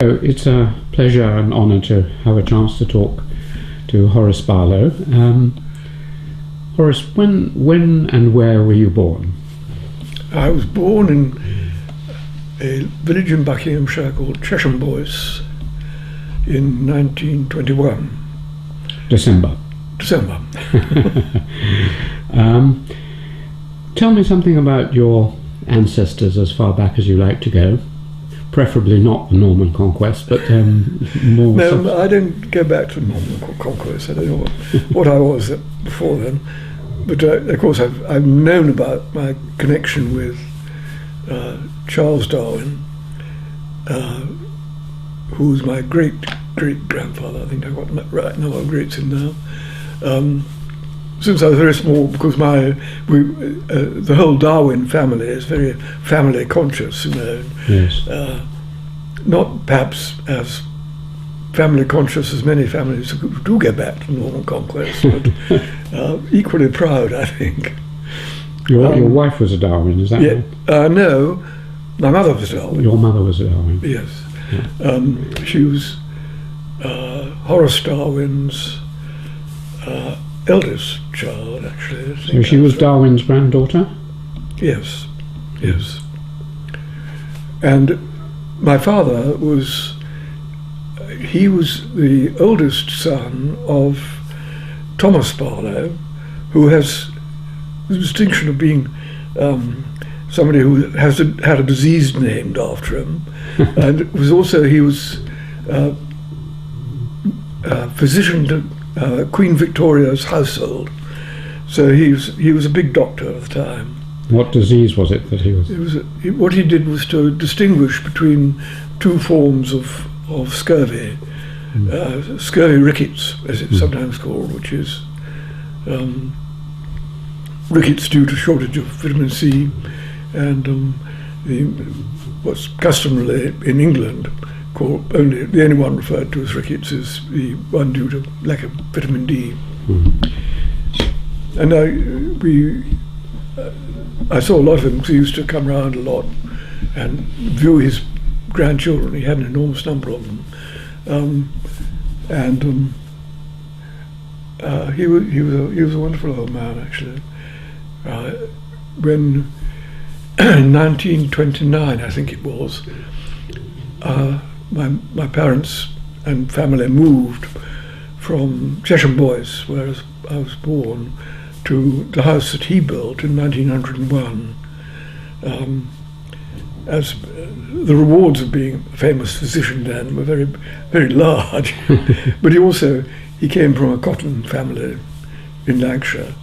So it's a pleasure and honour to have a chance to talk to Horace Barlow. Horace, when and where were you born? I was born in a village in Buckinghamshire called Chesham Boyce in 1921. December. Tell me something about your ancestors as far back as you like to go. Preferably not the Norman conquest, but more... No, I don't go back to the Norman conquest. I don't know what I was before then. But of course I've known about my connection with Charles Darwin, who was my great-great-grandfather. I think I got that right now, I've greats in now. Since I was very small, because the whole Darwin family is very family conscious, you know. Yes. Not perhaps as family conscious as many families who do go back to Norman conquest, but equally proud, I think. Your wife was a Darwin, is that right? No, my mother was a Darwin. Your mother was a Darwin. Yes. Yeah. She was Horace Darwin's eldest child, actually. So she was Darwin's granddaughter? Yes, yes. And my father was the oldest son of Thomas Barlow, who has the distinction of being somebody who had a disease named after him, and he was physician to Queen Victoria's household. So he was a big doctor at the time. What disease was it that he was? What he did was to distinguish between two forms of scurvy. Scurvy rickets, as it's sometimes called, which is rickets due to shortage of vitamin C, and what's customarily in England called the only one referred to as rickets is the one due to lack of vitamin D. And I saw a lot of him because he used to come around a lot and view his grandchildren. He had an enormous number of them, he was a wonderful old man, actually. When in 1929, I think it was, my parents and family moved from Chesham Boyce, where I was born, to the house that he built in 1901. As the rewards of being a famous physician then were very, very large, but he came from a cotton family in Lancashire.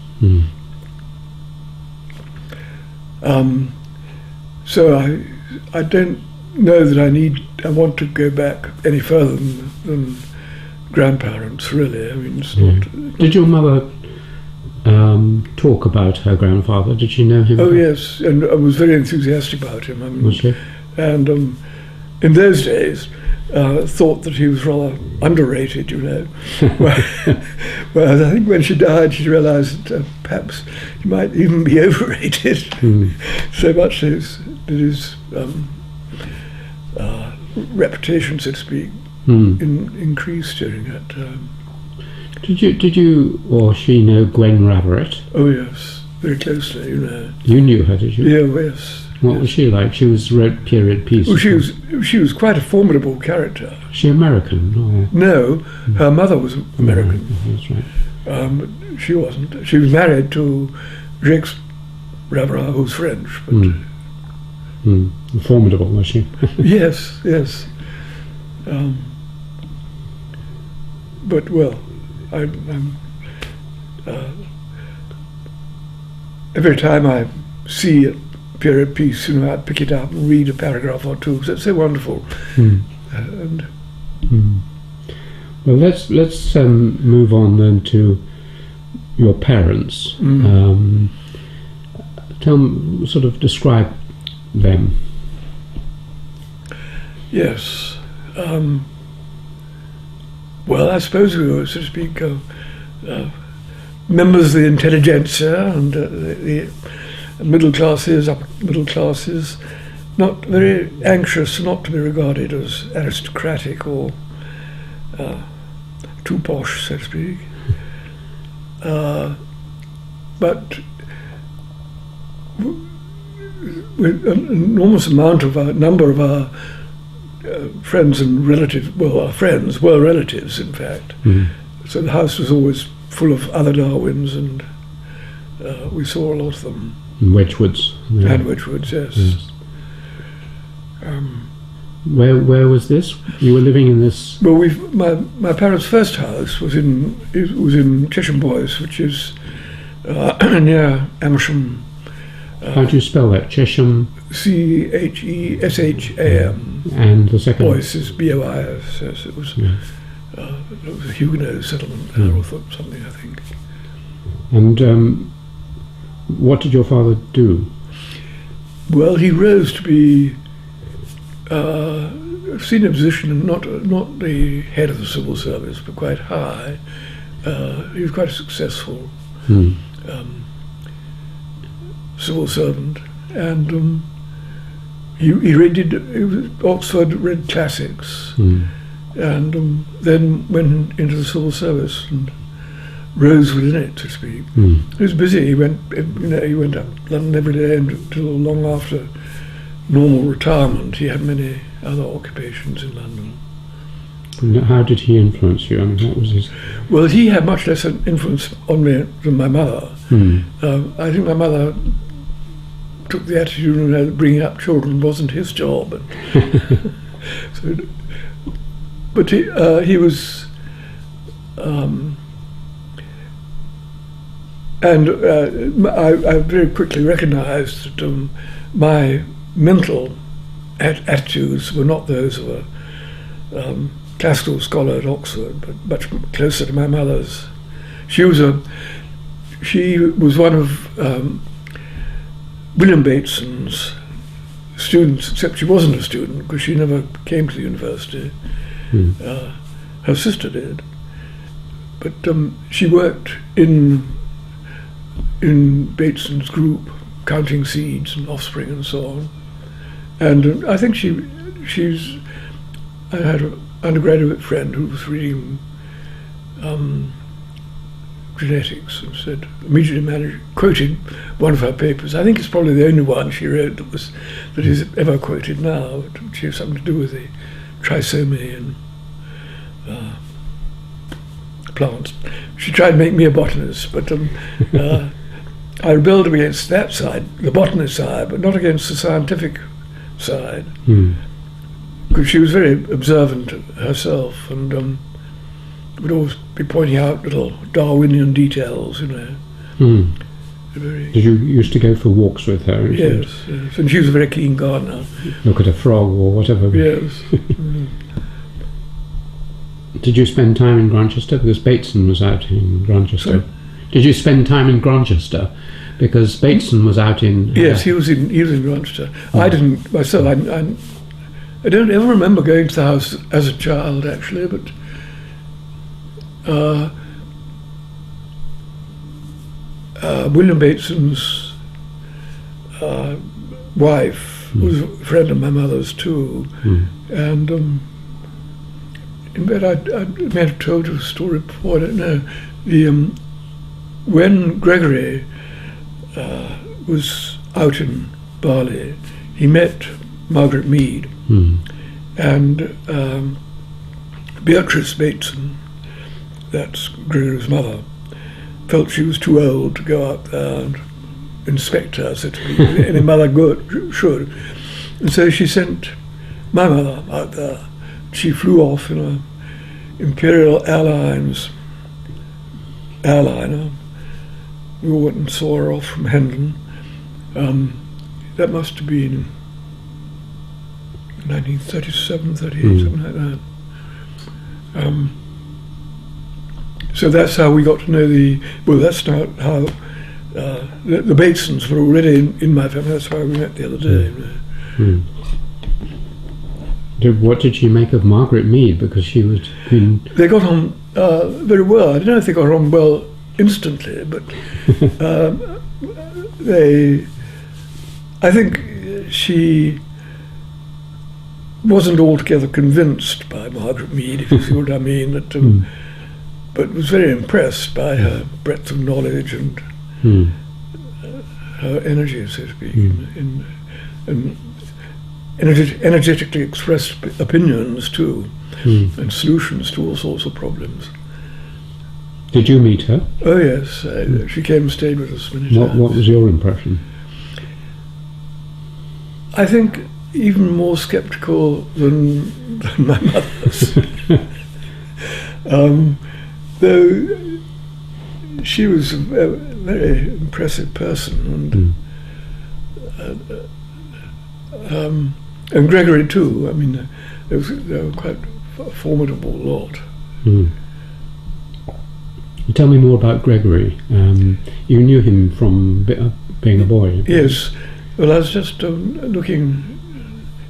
So I don't know that I want to go back any further than grandparents, really. I mean, it's not. Did your mother talk about her grandfather? Did she know him? Oh yes, and I was very enthusiastic about him. I mean, was she? And in those days, thought that he was rather underrated, you know. Whereas I think when she died, she realised that perhaps he might even be overrated. So much that his reputation, so to speak, increased during that time. Did you or she know Gwen Raveret? Oh yes, very closely, you know. You knew her, did you? Yeah, yes. What was she like? She wrote period pieces. Well, she was quite a formidable character. Was she American? Or? No, her mother was American. That's right. She wasn't. She was married to Jacques Raveret, who's French. But formidable, was she? Yes, yes. But well, every time I see a period piece, you know, I'd pick it up and read a paragraph or two because it's so wonderful. Well, let's move on then to your parents. Describe them. Yes. Well, I suppose we were, so to speak, members of the intelligentsia and the middle classes, upper middle classes, not very anxious not to be regarded as aristocratic or too posh, so to speak. But with an enormous number of our friends and relatives, well, our friends were relatives, in fact. Mm. So the house was always full of other Darwins, and we saw a lot of them. And Wedgwoods. Yeah. And Wedgwoods, yes. Where was this? You were living in this? Well, my parents' first house was in Chesham Bois, which is near Amersham. How do you spell that? Chesham? Chesham. And the second? Bois is Bois. Yes, it was. Yeah. It was a Huguenot settlement there, or something, I think. And what did your father do? Well, he rose to be a senior position, and not the head of the civil service, but quite high. He was quite a successful civil servant, and he was Oxford, read classics, and then went into the civil service and rose within it, so to speak. He was busy. He went up London every day until long after normal retirement. He had many other occupations in London. And how did he influence you? I mean, what was his? Well, he had much less influence on me than my mother. I think my mother took the attitude that bringing up children wasn't his job. But he was, and I very quickly recognised that my mental attitudes were not those of a classical scholar at Oxford, but much closer to my mother's. She was one of William Bateson's students, except she wasn't a student because she never came to the university. Her sister did, but she worked in Bateson's group, counting seeds and offspring and so on. And I think I had an undergraduate friend who was reading genetics and said, immediately quoted one of her papers. I think it's probably the only one she wrote that is ever quoted now, which has something to do with the trisomy and plants. She tried to make me a botanist, but I rebelled against that side, the botanist side, but not against the scientific side, because she was very observant herself and would always be pointing out little Darwinian details, you know. Did you used to go for walks with her? Yes, yes, and she was a very keen gardener. Look at a frog or whatever. Yes. Did you spend time in Grantchester? Because Bateson was out in Grantchester. Sorry? Did you spend time in Grantchester? Because Bateson was out in... Yes, he was in Grantchester. I didn't myself. I don't ever remember going to the house as a child, actually, but William Bateson's wife was a friend of my mother's too, and in fact I may have told you a story before, I don't know. When Gregory was out in Bali, he met Margaret Mead, and Beatrice Bateson, that's Gregory's mother, felt she was too old to go out there and inspect her, so to speak, any mother should. And so she sent my mother out there. She flew off in an Imperial Airlines airliner. We all went and saw her off from Hendon. That must have been 1937, 38, something like that. So that's how we got to know that's not how the Batesons were already in my family. That's why we met the other day. What did she make of Margaret Mead? Because she was... They got on very well. I don't know if they got on well instantly, but I think she wasn't altogether convinced by Margaret Mead, if you see what I mean, but was very impressed by her breadth of knowledge and her energy, so to speak, and energetically expressed opinions too, and solutions to all sorts of problems. Did you meet her? Oh yes, she came and stayed with us many times. What was your impression? I think even more sceptical than my mother's. Though she was a very impressive person, and Gregory too. I mean, they were quite a formidable lot. Tell me more about Gregory. You knew him from being a boy. Yes. Well, I was just looking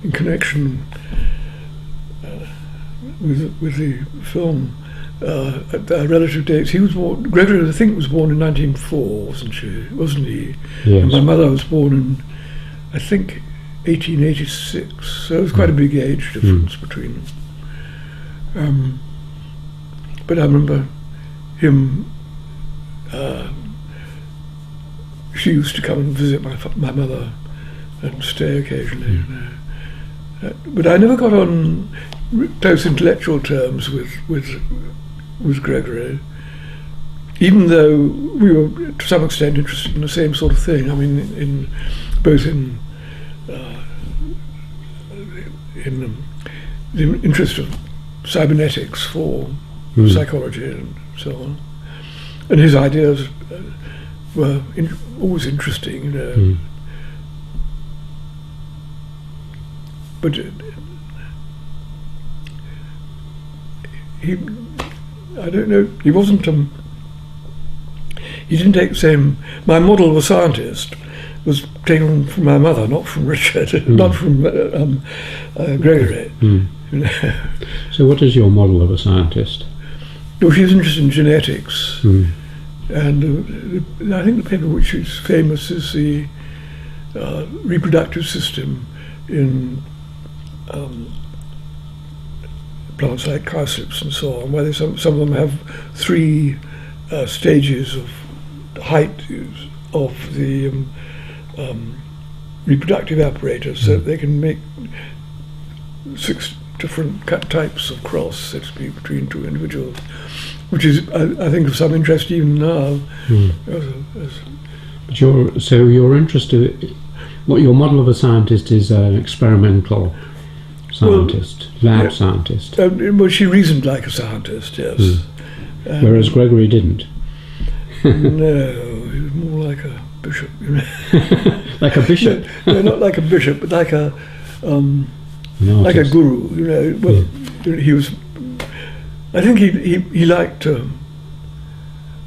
in connection with the film at the relative dates. He was born. Gregory, I think, was born in 1904, wasn't he? Yes. And my mother was born in, I think, 1886. So there was quite a big age difference between them. But I remember him. She used to come and visit my mother and stay occasionally. But I never got on close intellectual terms with Gregory, even though we were to some extent interested in the same sort of thing. I mean, both in the interest of cybernetics for psychology and so on, and his ideas were always interesting, you know. But I don't know, he wasn't, he didn't take the same, my model of a scientist was taken from my mother, not from Richard, not from Gregory. You know. So what is your model of a scientist? No, she's interested in genetics. And I think the paper which is famous is the reproductive system in plants like cowslips and so on, where some of them have 3 stages of height of the reproductive apparatus, so that they can make 6 different types of cross, so to speak, between 2 individuals, which is, I think, of some interest even now. But you're interested. What your model of a scientist is an experimental scientist, lab scientist. Well, she reasoned like a scientist, yes. Whereas Gregory didn't. No, he was more like a bishop. You know. Like a bishop? No, not like a bishop, but like a guru. You know. Well, he was. I think he liked to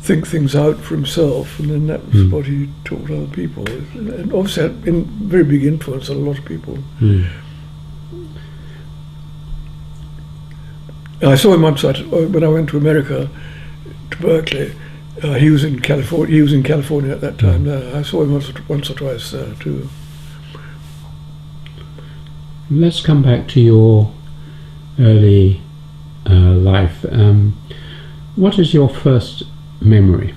think things out for himself, and then that was what he taught other people. And obviously had very big influence on a lot of people. I saw him once when I went to America, to Berkeley. He was in California. He was in California at that time. I saw him once or twice there too. Let's come back to your early life. What is your first memory?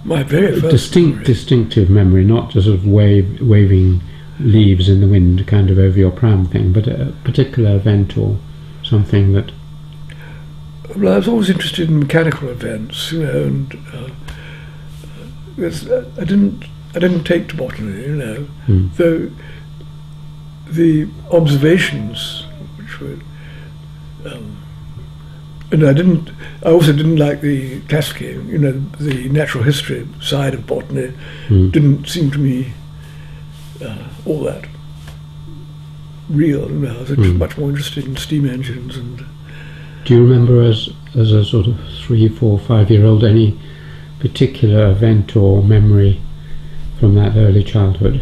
My very first distinctive memory, not just sort of waving leaves in the wind kind of over your pram thing, but a particular event or something that... Well, I was always interested in mechanical events, you know, and I didn't take to botany, you know, though the observations, which were, and I also didn't like the classical, you know, the natural history side of botany. Didn't seem to me all that real. You know, I was much more interested in steam engines. And do you remember, as a sort of 3, 4, 5-year-old, any particular event or memory from that early childhood?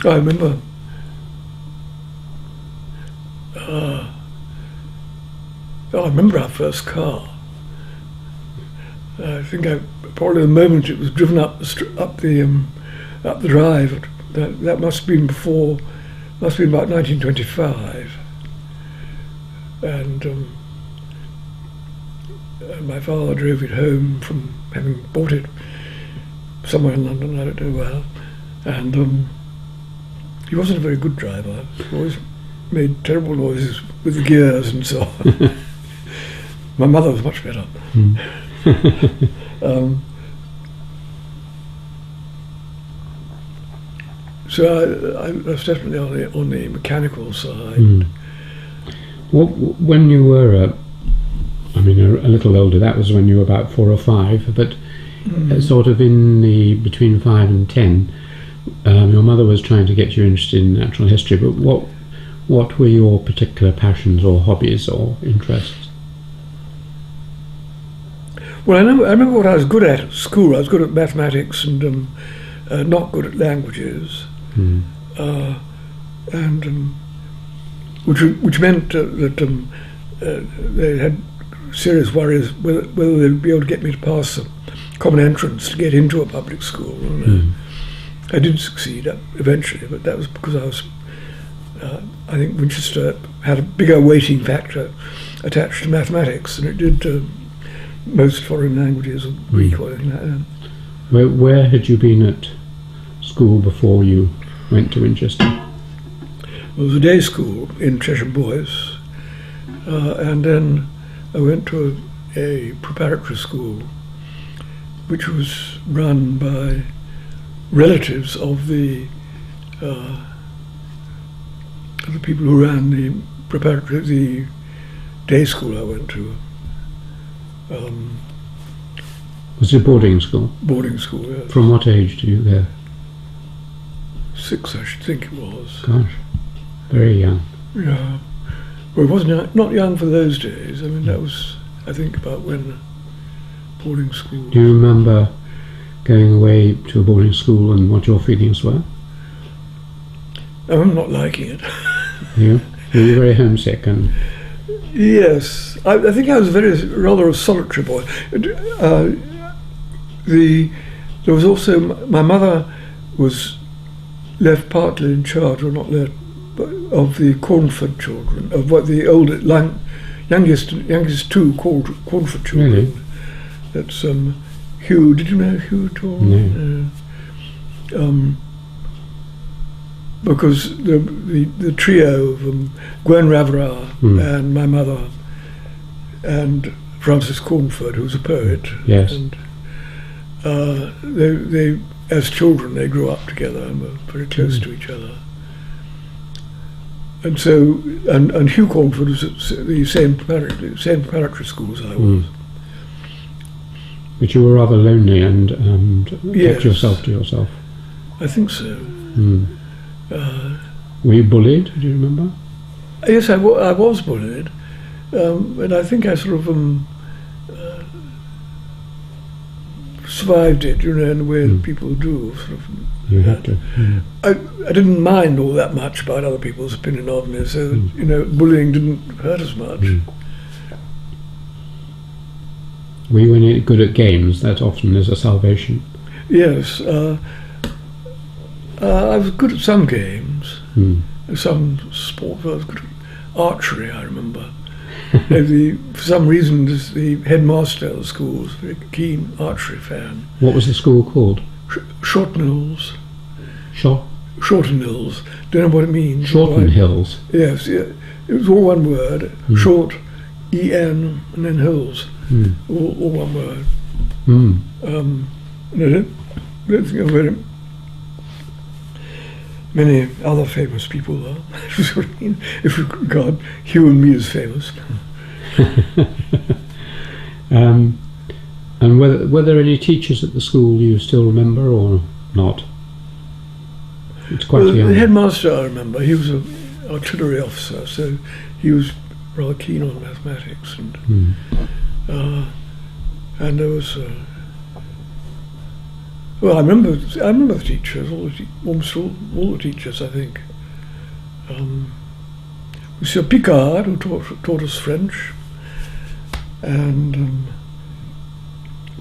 I remember. I remember our first car. I think probably the moment it was driven up the up the drive. That must have been before, must have been about 1925. And my father drove it home from having bought it somewhere in London, I don't know where. And he wasn't a very good driver. He always made terrible noises with the gears and so on. My mother was much better. So I was definitely on the mechanical side. Well, when you were, a little older, that was when you were about 4 or 5, but sort of between 5 and 10, your mother was trying to get you interested in natural history, but what were your particular passions or hobbies or interests? Well, I remember what I was good at school. I was good at mathematics and not good at languages, and which meant that they had serious worries whether they'd be able to get me to pass the common entrance to get into a public school. I did succeed eventually, but that was because I was. I think Winchester had a bigger weighting factor attached to mathematics than it did to most foreign languages or Greek or anything like that. Where had you been at school before you went to Winchester? Well, it was a day school in Cheshire Boys, and then I went to a preparatory school which was run by relatives of the people who ran the day school I went to. Was it a boarding school? Boarding school, yes. From what age did you go? 6, I should think it was. Gosh, very young. Yeah. Well, it wasn't not young for those days. I mean, that was, I think, about when boarding school. Do you remember going away to a boarding school and what your feelings were? I'm not liking it. You were very homesick and... Yes, I think I was rather a solitary boy. There was also, my mother was left partly in charge, or not left, but of the Cornford children, of what the youngest two Cornford children. Really? That's Hugh. Did you know Hugh at all? No. Because the trio of Gwen Raverar and my mother and Francis Cornford, who was a poet. Yes. And they as children they grew up together and were very close to each other. And so and Hugh Cornford was at the same preparatory school as I was. But you were rather lonely and kept yourself to yourself. I think so. Were you bullied? Do you remember? Yes, I was bullied, and I think I sort of survived it, in the way that people do. Sort of, you had to. I didn't mind all that much about other people's opinion of me, so that, bullying didn't hurt as much. Were you any good at games? That often is a salvation. Yes. I was good at some games, some sport. I was good at archery, I remember. For some reason, the headmaster of the school was a very keen archery fan. What was the school called? Shortenhills. Shortenhills. Don't know what it means. Shortenhills. Yes, yeah. It was all one word. Short, E-N, and then hills. All one word. And I don't think I've heard it. Many other famous people, though. If we regard Hugh and me as famous. And were there any teachers at the school you still remember or not? It's quite young. The headmaster, I remember. He was an artillery officer, so he was rather keen on mathematics, and there was. Well, I remember the teachers, almost all the teachers, I think. Monsieur Picard, who taught us French, and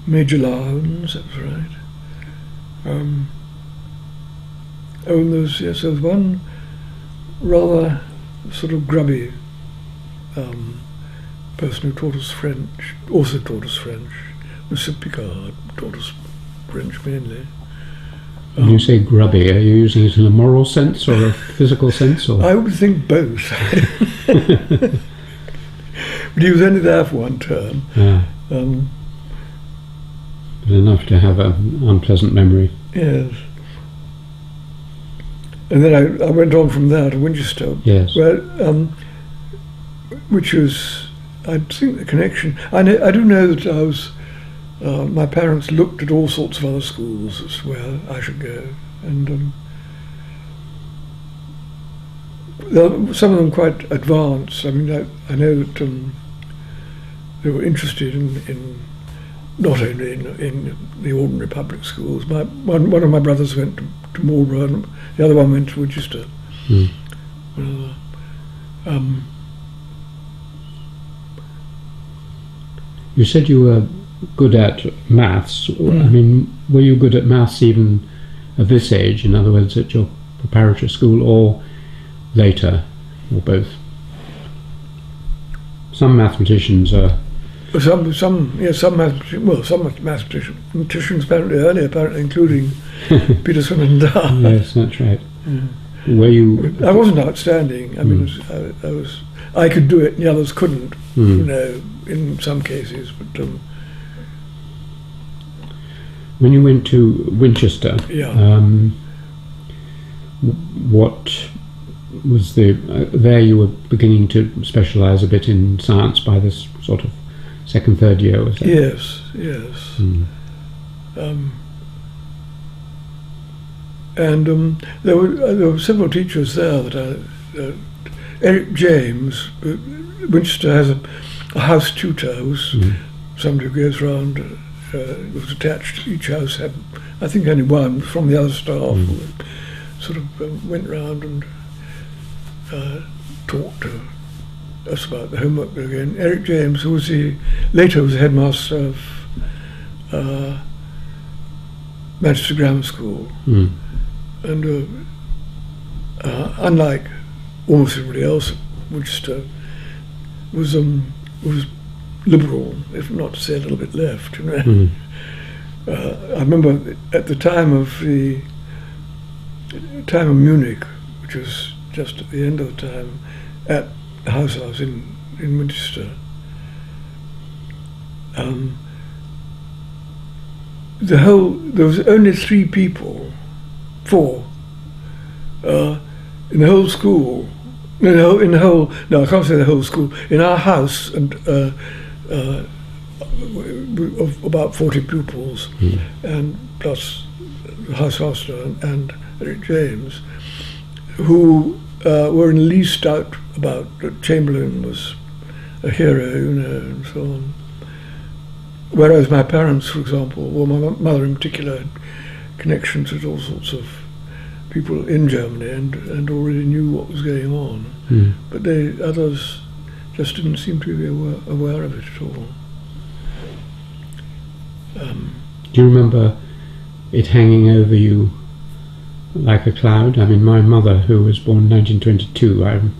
Major Lowndes, that was right. Oh, and there was one rather sort of grubby person who taught us French, also taught us French. Monsieur Picard taught us French mainly. When you say grubby, are you using it in a moral sense or a physical sense? Or? I would think both. But he was only there for one term. But enough to have an unpleasant memory. Yes. And then I went on from there to Winchester. Yes. Where, which was, I think, the connection. I do know that I was. My parents looked at all sorts of other schools as where I should go, and some of them quite advanced. I mean, I know that they were interested in not only in the ordinary public schools. One of my brothers went to Marlborough, and the other one went to Winchester. You said you were good at maths. I mean, were you good at maths even at this age? In other words, at your preparatory school, or later, or both? Some mathematicians are. Some mathematicians apparently early, including Peterson and Dart. Yes, that's right. Were you? I wasn't outstanding. I mean, I could do it, and the others couldn't. You know, in some cases, but. When you went to Winchester, what was there you were beginning to specialise a bit in science by this sort of second, third year, was that? Yes. And there were several teachers there that Eric James, Winchester has a house tutor who's somebody who goes around. Was attached to each house, had I think only one from the other staff who sort of went round and talked to us about the homework again. Eric James, who was later was the headmaster of Manchester Grammar School, and unlike almost everybody else at Winchester, was liberal, if not to say a little bit left. You know? I remember at the time of Munich, which was just at the end of the time, at the house I was in Winchester, there was only 3 people, 4, in the whole school. No, I can't say the whole school. In our house, and of about 40 pupils, and plus the housemaster and Eric James, who were in the least doubt about that Chamberlain was a hero, you know, and so on. Whereas my parents, for example, well, my mother in particular, had connections with all sorts of people in Germany and already knew what was going on. But others just didn't seem to be aware of it at all. Do you remember it hanging over you like a cloud? I mean, my mother, who was born in 1922, I'm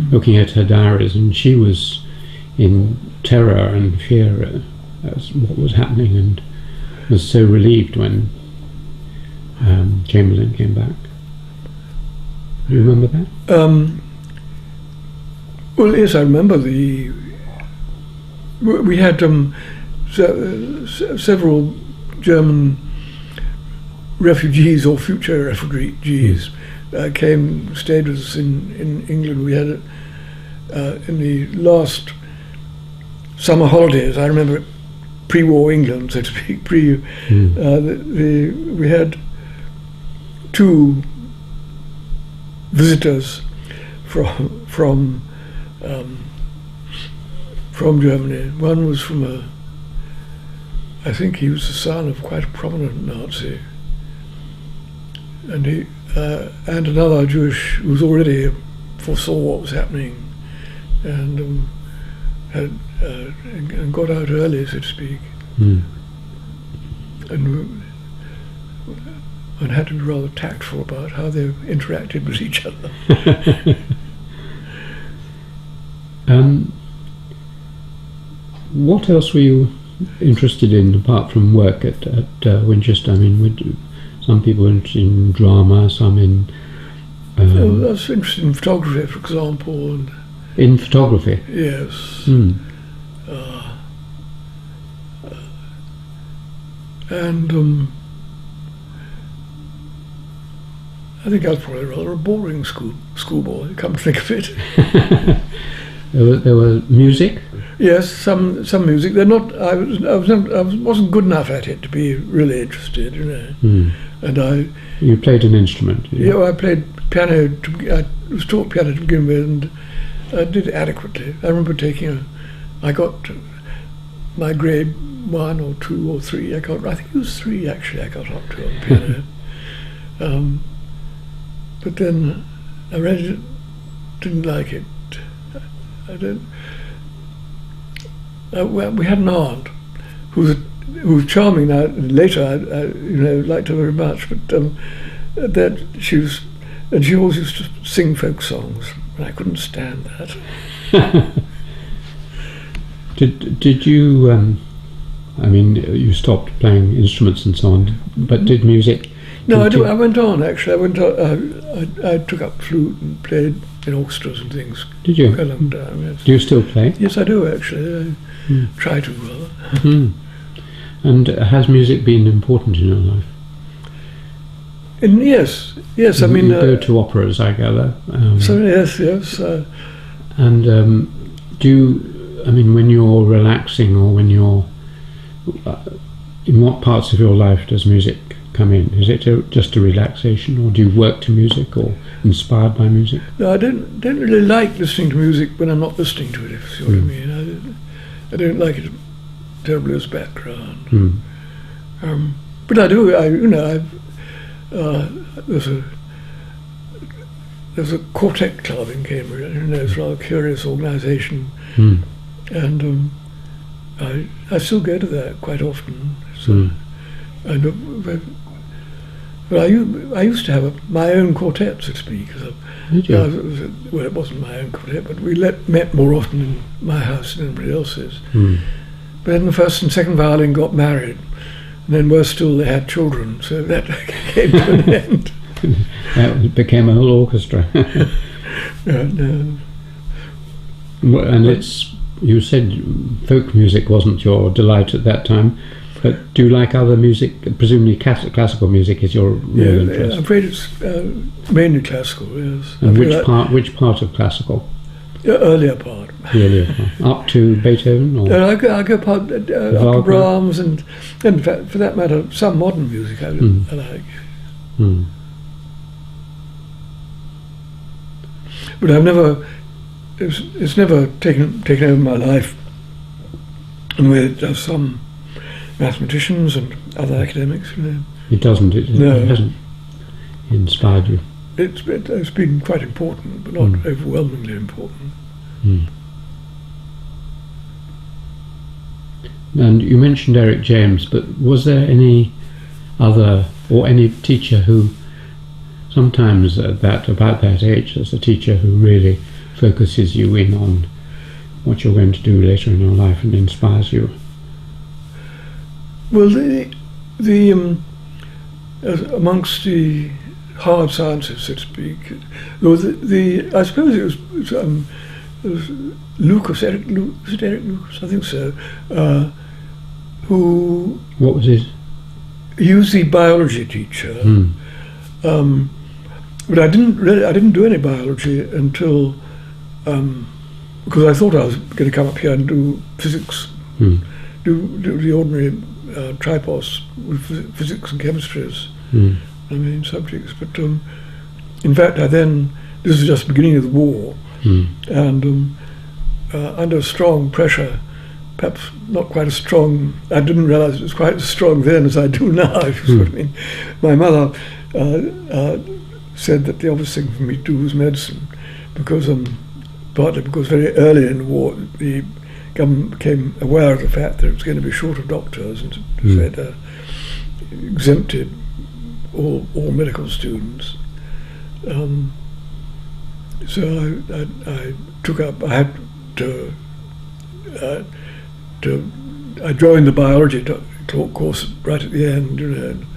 looking at her diaries, and she was in terror and fear as what was happening, and was so relieved when Chamberlain came back. Do you remember that? Well, yes, I remember we had several German refugees or future refugees stayed with us in England. We had in the last summer holidays, I remember pre-war England, so to speak, we had 2 visitors from Germany. One was from I think he was the son of quite a prominent Nazi, and and another Jewish who was already foresaw what was happening, and and got out early, so to speak. And and had to be rather tactful about how they interacted with each other. What else were you interested in apart from work at Winchester? I mean, some people were interested in drama, some in... I was interested in photography, for example. And in photography? yes. And I think I was probably rather a boring schoolboy, come to think of it. There was music? Yes, some music. They're not. I wasn't good enough at it to be really interested, you know. And You played an instrument? Yeah, I played piano. I was taught piano to begin with, and I did it adequately. I remember I got my grade 1 or 2 or 3. I think it was 3 actually. I got up to on piano. But then I read it, didn't like it. We had an aunt who was charming. Now later, I liked her very much. But that she always used to sing folk songs, and I couldn't stand that. Did you? I mean, you stopped playing instruments and so on, but did music? No, I went on actually. I took up flute and played in orchestras and things. Did you? For a long time, yes. Do you still play? Yes, I do actually. I try to rather. And has music been important in your life? And yes. I mean, you go to operas, I gather. So yes. And do you? I mean, when you're relaxing, or when you're in what parts of your life does music come in? Is it just a relaxation, or do you work to music, or inspired by music? No, I don't really like listening to music when I'm not listening to it, if you see what I mean. I don't like it terribly as background. But I do. There's a quartet club in Cambridge. It's a rather curious organisation, and I still go to that quite often. So, but I used to have my own quartet, so to speak. Did you? Well, it wasn't my own quartet, but we met more often in my house than anybody else's. But then the first and second violin got married, and then worse still, they had children, so that came to an end. That became a whole orchestra. No. And you said folk music wasn't your delight at that time, but do you like other music? Presumably classical music is your real interest. I'm afraid it's mainly classical, yes. And which part of classical? The earlier part. The earlier part. Up to Beethoven? Or? I go up to Brahms, and in fact, for that matter, some modern music I like. But I've never... It's never taken over my life in the way it does some mathematicians and other academics. It doesn't. It hasn't inspired you. It's been quite important, but not overwhelmingly important. And you mentioned Eric James, but was there any other or any teacher who sometimes about that age, there's a teacher who really focuses you in on what you're going to do later in your life and inspires you? Well, amongst the hard sciences, so to speak, I suppose it was Lucas, Eric Lucas, I think so, who... What was his? He was the biology teacher, but I didn't do any biology until because I thought I was going to come up here and do physics, do the ordinary tripos with physics and chemistry as my main subjects. But in fact, this was just the beginning of the war, and under strong pressure, perhaps not quite as strong. I didn't realise it was quite as strong then as I do now. If you see what I mean. My mother said that the obvious thing for me to do was medicine, because partly because very early in the war the government became aware of the fact that it was going to be short of doctors, and said exempted all medical students. So I took up. I had to. I joined the biology talk course right at the end. In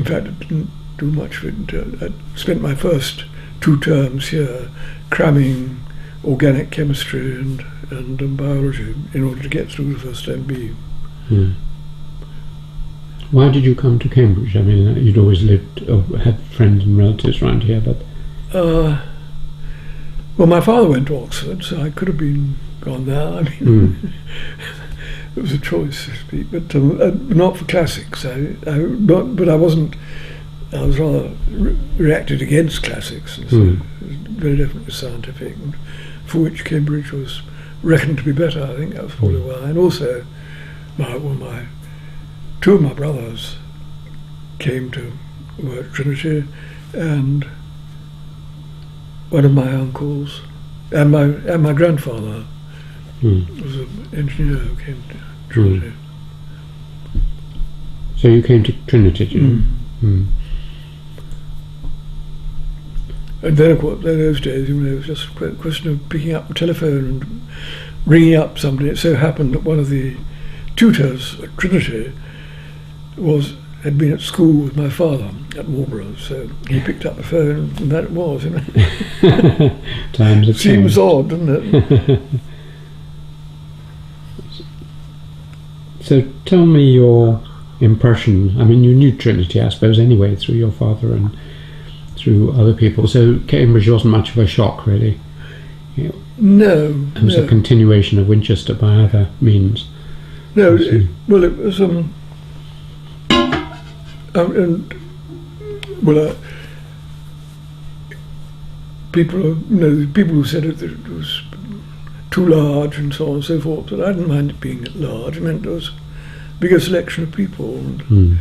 fact, I didn't do much of it. I spent my first 2 terms here cramming organic chemistry and biology in order to get through the first MB. Why did you come to Cambridge? I mean, you'd always lived or had friends and relatives around here, but... well, my father went to Oxford, so I could have gone there. I mean, it was a choice, so to speak, but not for classics. But I wasn't. I was rather reacted against classics. And so it was very definitely scientific, and for which Cambridge was reckoned to be better. I think that was probably why. And also, two of my brothers came to work at Trinity, and one of my uncles and my grandfather was an engineer who came to Trinity. So you came to Trinity, did you? And then, of course, in those days, it was just a question of picking up the telephone and ringing up somebody. It so happened that one of the tutors at Trinity had been at school with my father at Marlborough, so he picked up the phone, and that it was. Times have Seems changed. odd, doesn't it? So tell me your impression. I mean, you knew Trinity, I suppose, anyway, through your father and through other people. So Cambridge wasn't much of a shock, really. No. It was a continuation of Winchester by other means. No, it was. People who said it was too large and so on and so forth, but I didn't mind it being large. I meant there was a bigger selection of people. And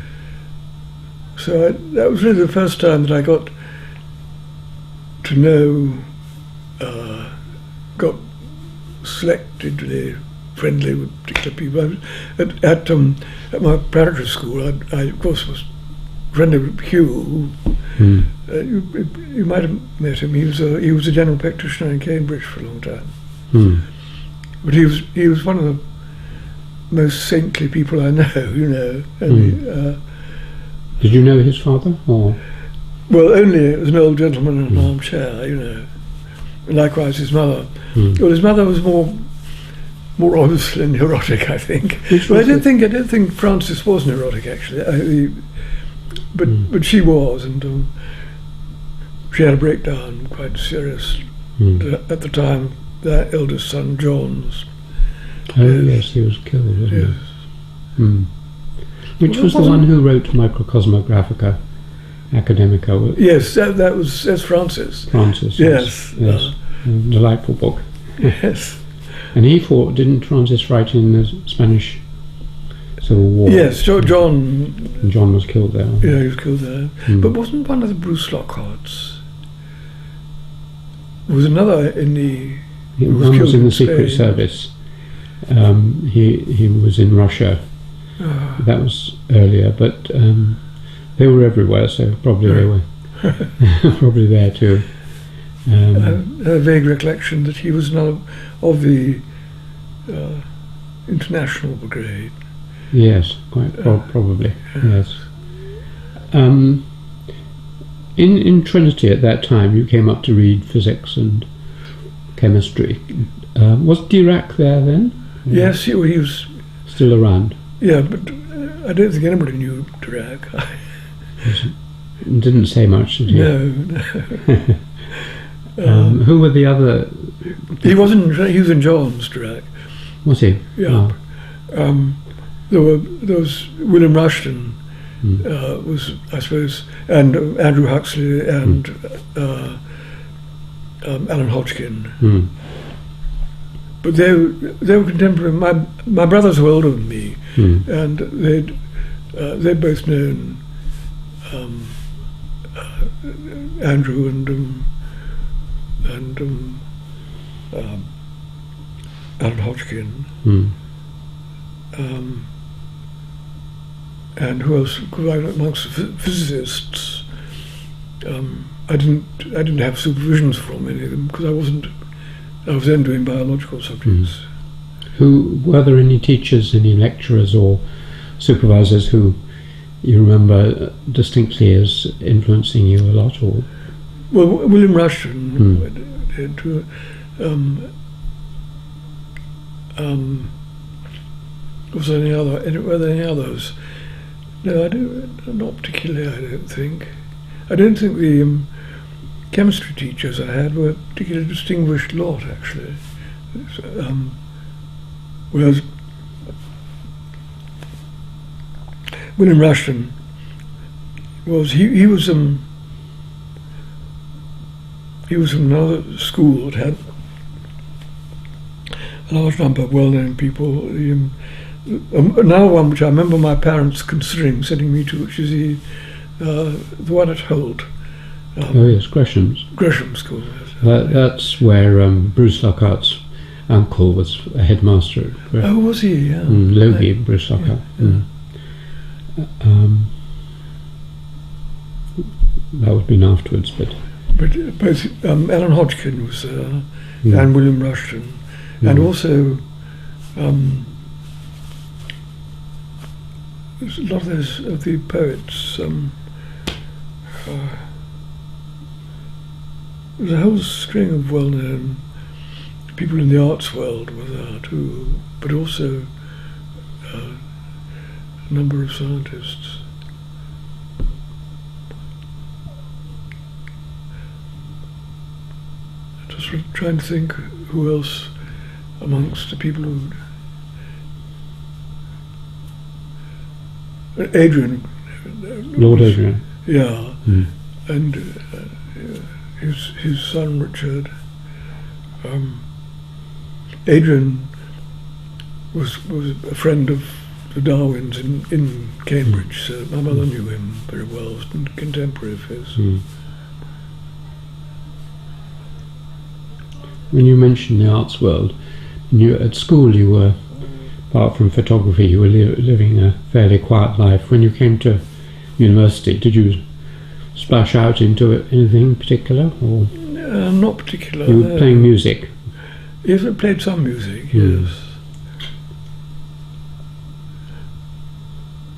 so that was really the first time that I got to know, got selectively friendly with particular people. At my preparatory school, I of course was friendly with Hugh. You might have met him. He was a general practitioner in Cambridge for a long time. But he was one of the most saintly people I know. And did you know his father, or? Well, only it was an old gentleman in an armchair, And likewise his mother. Well, his mother was more obviously neurotic, I think. Well, I don't think Frances was neurotic, actually. But she was, and she had a breakdown, quite serious. At the time, their eldest son, John, was... yes, he was killed, wasn't he? Which was the one who wrote Microcosmographica Academica? Yes, that's Francis. Francis, yes. Delightful book. Yes. And didn't Francis write in the Spanish Civil War? Yes, John... And John was killed there. Yeah, he was killed there. But wasn't one of the Bruce Lockharts? There was another in the... One was in the Secret Service. He was in Russia. That was earlier, but they were everywhere, so probably they were probably there too. A vague recollection that he was another of the International Brigade. Yes, quite probably. Yes. In Trinity at that time, you came up to read physics and chemistry. Was Dirac there then? Yes, he was still around. Yeah, but I don't think anybody knew Dirac. Didn't say much, did he? No. Who were the other? He was in John's, Dirac. Was he? Yeah. Oh. There was William Rushton, was, I suppose, and Andrew Huxley and Alan Hodgkin. But they were contemporary. My brothers were older than me, and they'd both known Andrew and Alan Hodgkin. and who else? Amongst the physicists, I didn't have supervisions from any of them because I was then doing biological subjects. Who were there any teachers, any lecturers or supervisors who you remember distinctly as influencing you a lot? Or well, William Rushton. Was there any other? Were there any others? No, not particularly. I don't think. I don't think the chemistry teachers I had were a particularly distinguished lot, actually. Whereas William Rushton he was from another school that had a large number of well-known people. Another one which I remember my parents considering sending me to, which is the one at Holt. Oh yes, Gresham's. Gresham School. That's where Bruce Lockhart's uncle was a headmaster at Gresham. Oh, was he? Yeah. Logie, Bruce Lockhart. Yeah. That would have been afterwards, but both Alan Hodgkin was there, and William Rushton, and also there's a lot of those of the poets. There's a whole string of well-known people in the arts world were there too, but also a number of scientists. Just trying to think who else amongst the people who. Adrian. Lord Adrian. Yeah, and his son Richard. Adrian was a friend of the Darwins in Cambridge, so my mother knew him very well, was a contemporary of his. When you mentioned the arts world, at school you were, apart from photography, you were living a fairly quiet life. When you came to university, did you splash out into anything particular, or not particular? You were playing music. Yes, I played some music. Yes,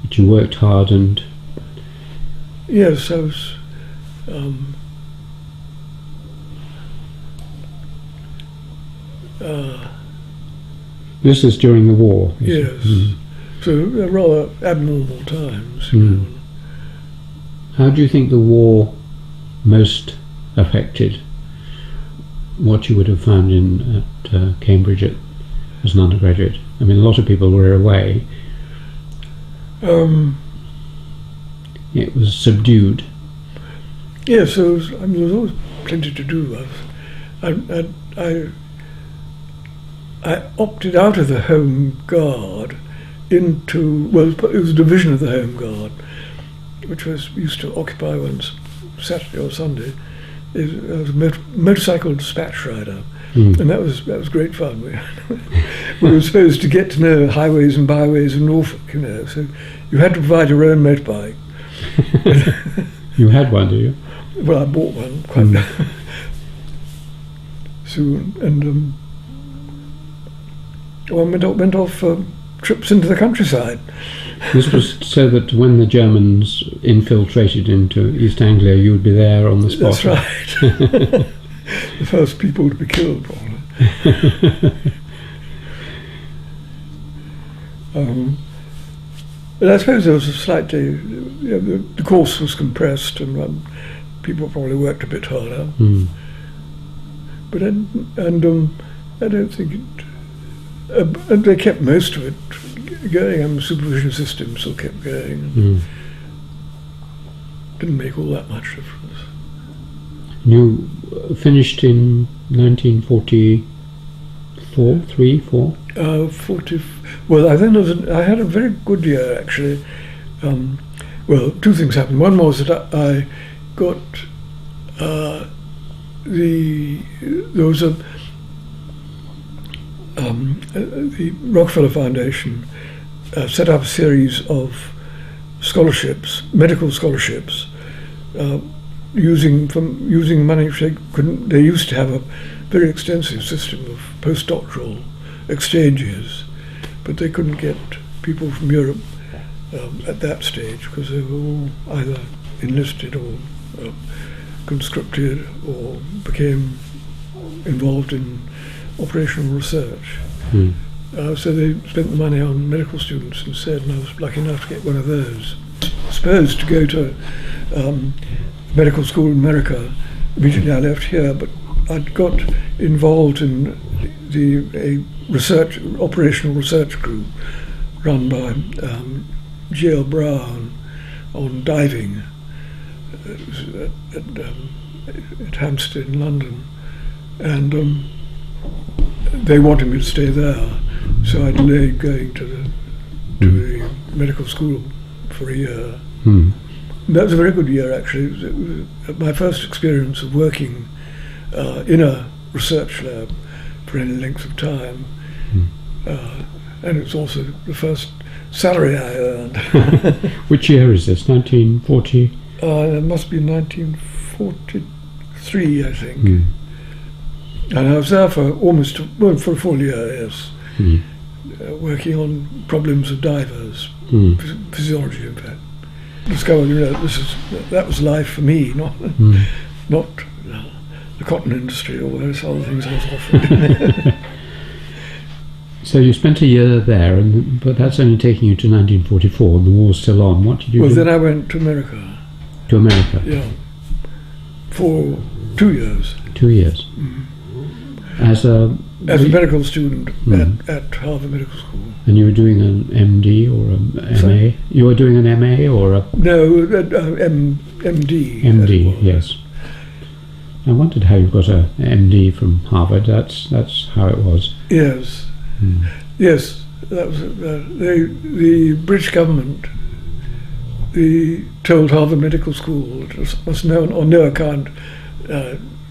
but you worked hard and. Yes, I was. This is during the war. Yes, so rather abnormal times. How do you think the war most affected what you would have found at Cambridge as an undergraduate? I mean, a lot of people were away. It was subdued. Yes, there was always plenty to do. I opted out of the Home Guard into, well, it was a division of the Home Guard, which used to occupy once Saturday or Sunday. I was a motorcycle dispatch rider, and that was great fun. We were supposed to get to know highways and byways of Norfolk, so you had to provide your own motorbike. You had one, did you? Well, I bought one quite soon, and went off trips into the countryside. This was so that when the Germans infiltrated into East Anglia, you would be there on the spot. That's right. The first people to be killed, probably. But I suppose there was a slightly, the course was compressed, and people probably worked a bit harder. But I don't think it. And they kept most of it going, and the supervision system still kept going. Didn't make all that much difference. You finished in 1944, 4? 40. Well, I had a very good year actually. Well, two things happened. One was that I got there was the Rockefeller Foundation set up a series of scholarships, medical scholarships, using money which they couldn't. They used to have a very extensive system of postdoctoral exchanges, but they couldn't get people from Europe at that stage because they were all either enlisted or conscripted or became involved in operational research. So they spent the money on medical students instead, and I was lucky enough to get one of those. Supposed to go to medical school in America. Immediately I left here, but I'd got involved in a operational research group run by G.L. Brown on diving at Hampstead in London, and they wanted me to stay there, so I delayed going to the medical school for a year. That was a very good year, actually. It was my first experience of working in a research lab for any length of time, and it was also the first salary I earned. Which year is this? 1940? It must be 1943, I think. And I was there for for a full year, yes, working on problems of divers, physiology, in fact. Discovered, that was life for me, not the cotton industry or those other things I was offered. So you spent a year there, but that's only taking you to 1944, and the war's still on. What did you do? Well, then I went to America. To America? Yeah. For 2 years. 2 years. As a medical student at Harvard Medical School. And you were doing an MD or a MA? Sorry? You were doing an MA or a... No, MD. MD, yes. I wondered how you got a MD from Harvard. That's how it was. Yes. Yes, that was the British government. Told Harvard Medical School it must on no account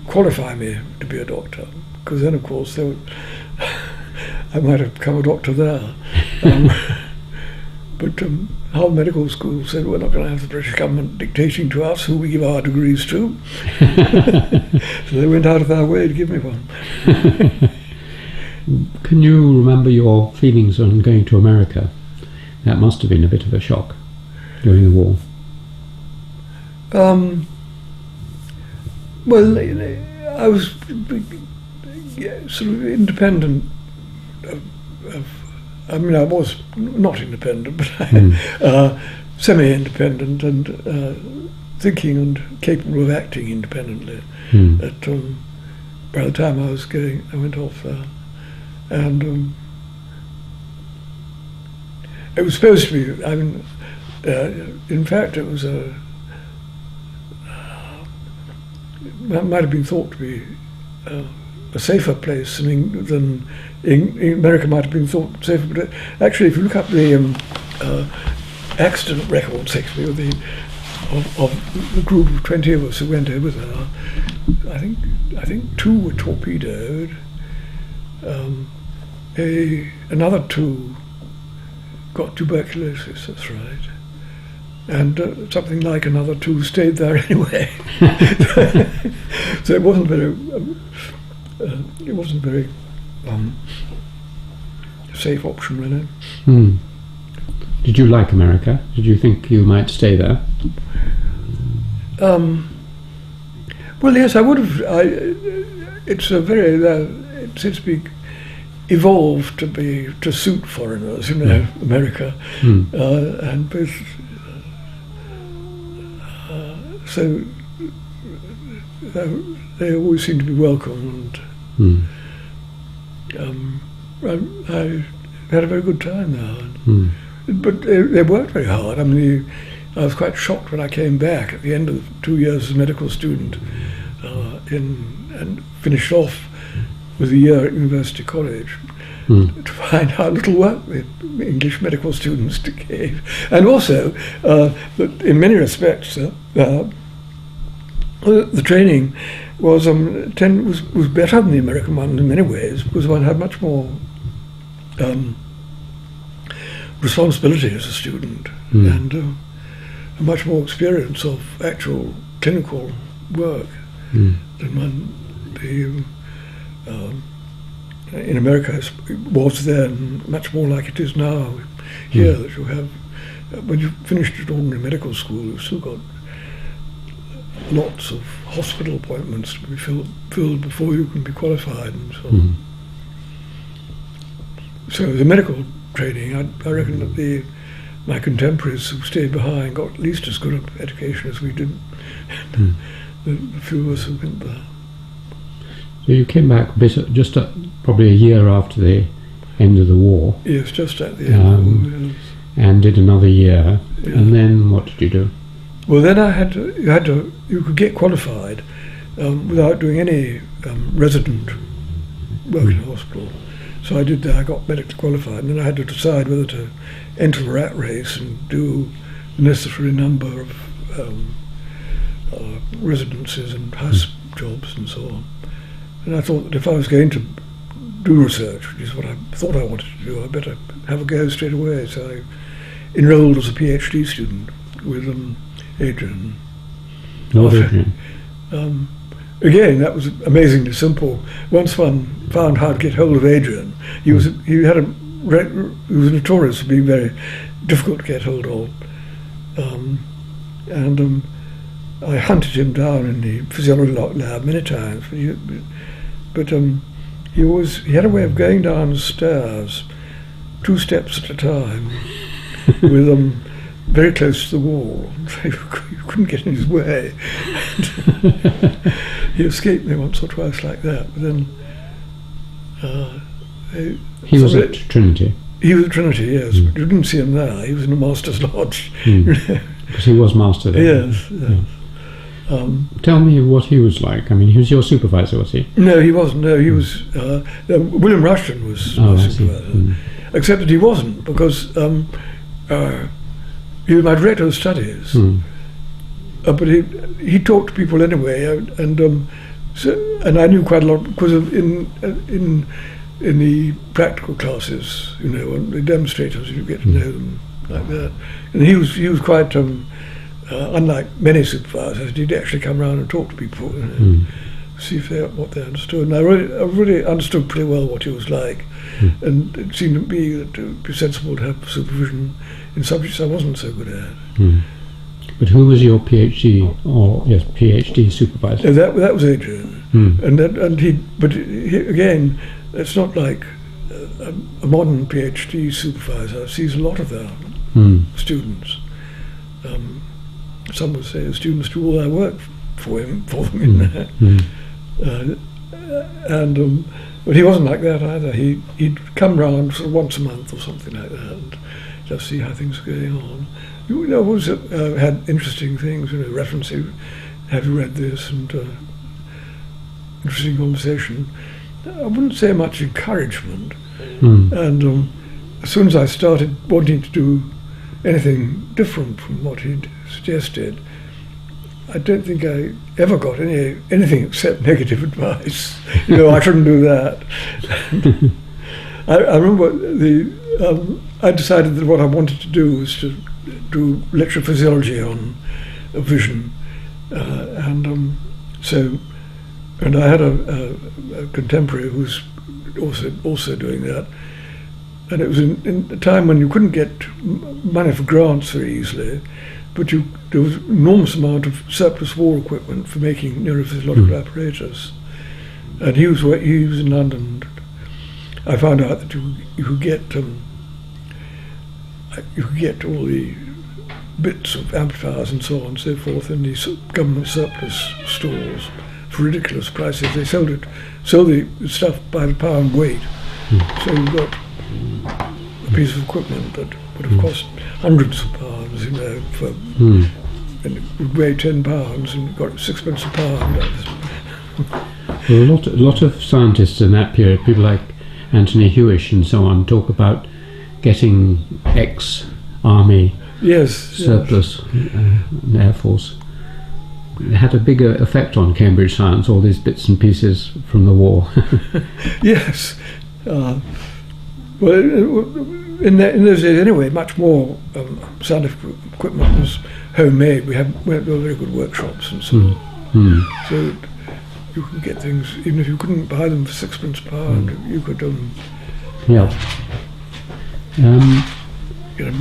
qualify me to be a doctor, because then, of course, I might have become a doctor there. But Harvard Medical School said, we're not going to have the British government dictating to us who we give our degrees to. So they went out of their way to give me one. Can you remember your feelings on going to America? That must have been a bit of a shock during the war. Well, I was sort of independent I was not independent, but semi-independent and thinking and capable of acting independently. By the time I went off there. And it was supposed to be, in fact, it was it might have been thought to be a safer place than America might have been thought safer. But actually, if you look up the accident records, actually, of the group of 20 of us who went over there, I think 2 were torpedoed. Another 2 got tuberculosis, that's right, and something like another 2 stayed there anyway. So it wasn't very safe option, really. Did you like America? Did you think you might stay there? Well, yes, I would have. It's a very it seems to be evolved to suit foreigners, America, and both. So they always seem to be welcome, and I had a very good time there. But they worked very hard. I mean, I was quite shocked when I came back at the end of 2 years as a medical student, and finished off with a year at University College, to find how little work the English medical students gave, and also that in many respects the training was better than the American one in many ways, because one had much more responsibility as a student, and much more experience of actual clinical work than when in America it was then, much more like it is now here, that you have, when you finished at ordinary medical school, you've still got lots of hospital appointments to be filled before you can be qualified and so on. So the medical training, I reckon that my contemporaries who stayed behind got at least as good an education as we did, the few of us who went there. So you came back just probably a year after the end of the war. Yes, just at the end of the war, yes. And did another year. Yeah. And then what did you do? Well, then you could get qualified without doing any resident work in a hospital. So I did that. I got medically qualified, and then I had to decide whether to enter the rat race and do the necessary number of residencies and house jobs and so on. And I thought that if I was going to do research, which is what I thought I wanted to do, I better have a go straight away. So I enrolled as a PhD student with Adrian. Adrian. Again, that was amazingly simple. Once one found how to get hold of Adrian, he was notorious for being very difficult to get hold of, and I hunted him down in the physiology lab many times. But he had a way of going down the stairs 2 steps at a time, with very close to the wall. You couldn't get in his way. He escaped me once or twice like that. But then he was at Trinity. He was at Trinity, yes. But you didn't see him there. He was in the Master's Lodge. Because he was master there. Yes. Yeah. Tell me what he was like. I mean, he was your supervisor, was he? No, he wasn't. No, he was. William Rushton was my supervisor. Except that he wasn't, because he was my director of studies. But he talked to people anyway, and I knew quite a lot because in the practical classes, the demonstrators, you get to know them like that. And he was quite unlike many supervisors. He'd actually come around and talk to people, see if what they understood. And I really understood pretty well what he was like, and it seemed to me that it would be sensible to have supervision in subjects I wasn't so good at. But who was your PhD supervisor? That was Adrian, and he. But again, it's not like a modern PhD supervisor sees a lot of their students. Some would say the students do all their work for them in there. But he wasn't like that either. He'd come round sort of once a month or something like that, and just see how things were going on. Always had interesting things, referencing, have you read this, and interesting conversation. I wouldn't say much encouragement. And as soon as I started wanting to do anything different from what he'd suggested, I don't think I ever got anything except negative advice. I shouldn't do that. I remember I decided that what I wanted to do was to do lecture physiology on vision, and I had a contemporary who was also doing that, and it was in a time when you couldn't get money for grants very easily, but there was an enormous amount of surplus war equipment for making neurophysiological apparatus, and he was in London. I found out that you could get all the bits of amplifiers and so on and so forth in the government surplus stores for ridiculous prices. They sold the stuff by the pound weight. So you got a piece of equipment that would have cost hundreds of pounds, and it would weigh 10 pounds and you got 6 pence a pound. Well, a lot of scientists in that period, people like Anthony Hewish and so on, talk about getting ex-army surplus Air Force. It had a bigger effect on Cambridge science, all these bits and pieces from the war. Yes. Well, in those days anyway, much more sound equipment was homemade. We had very good workshops and so on. So you could get things, even if you couldn't buy them for sixpence a pound, you could get them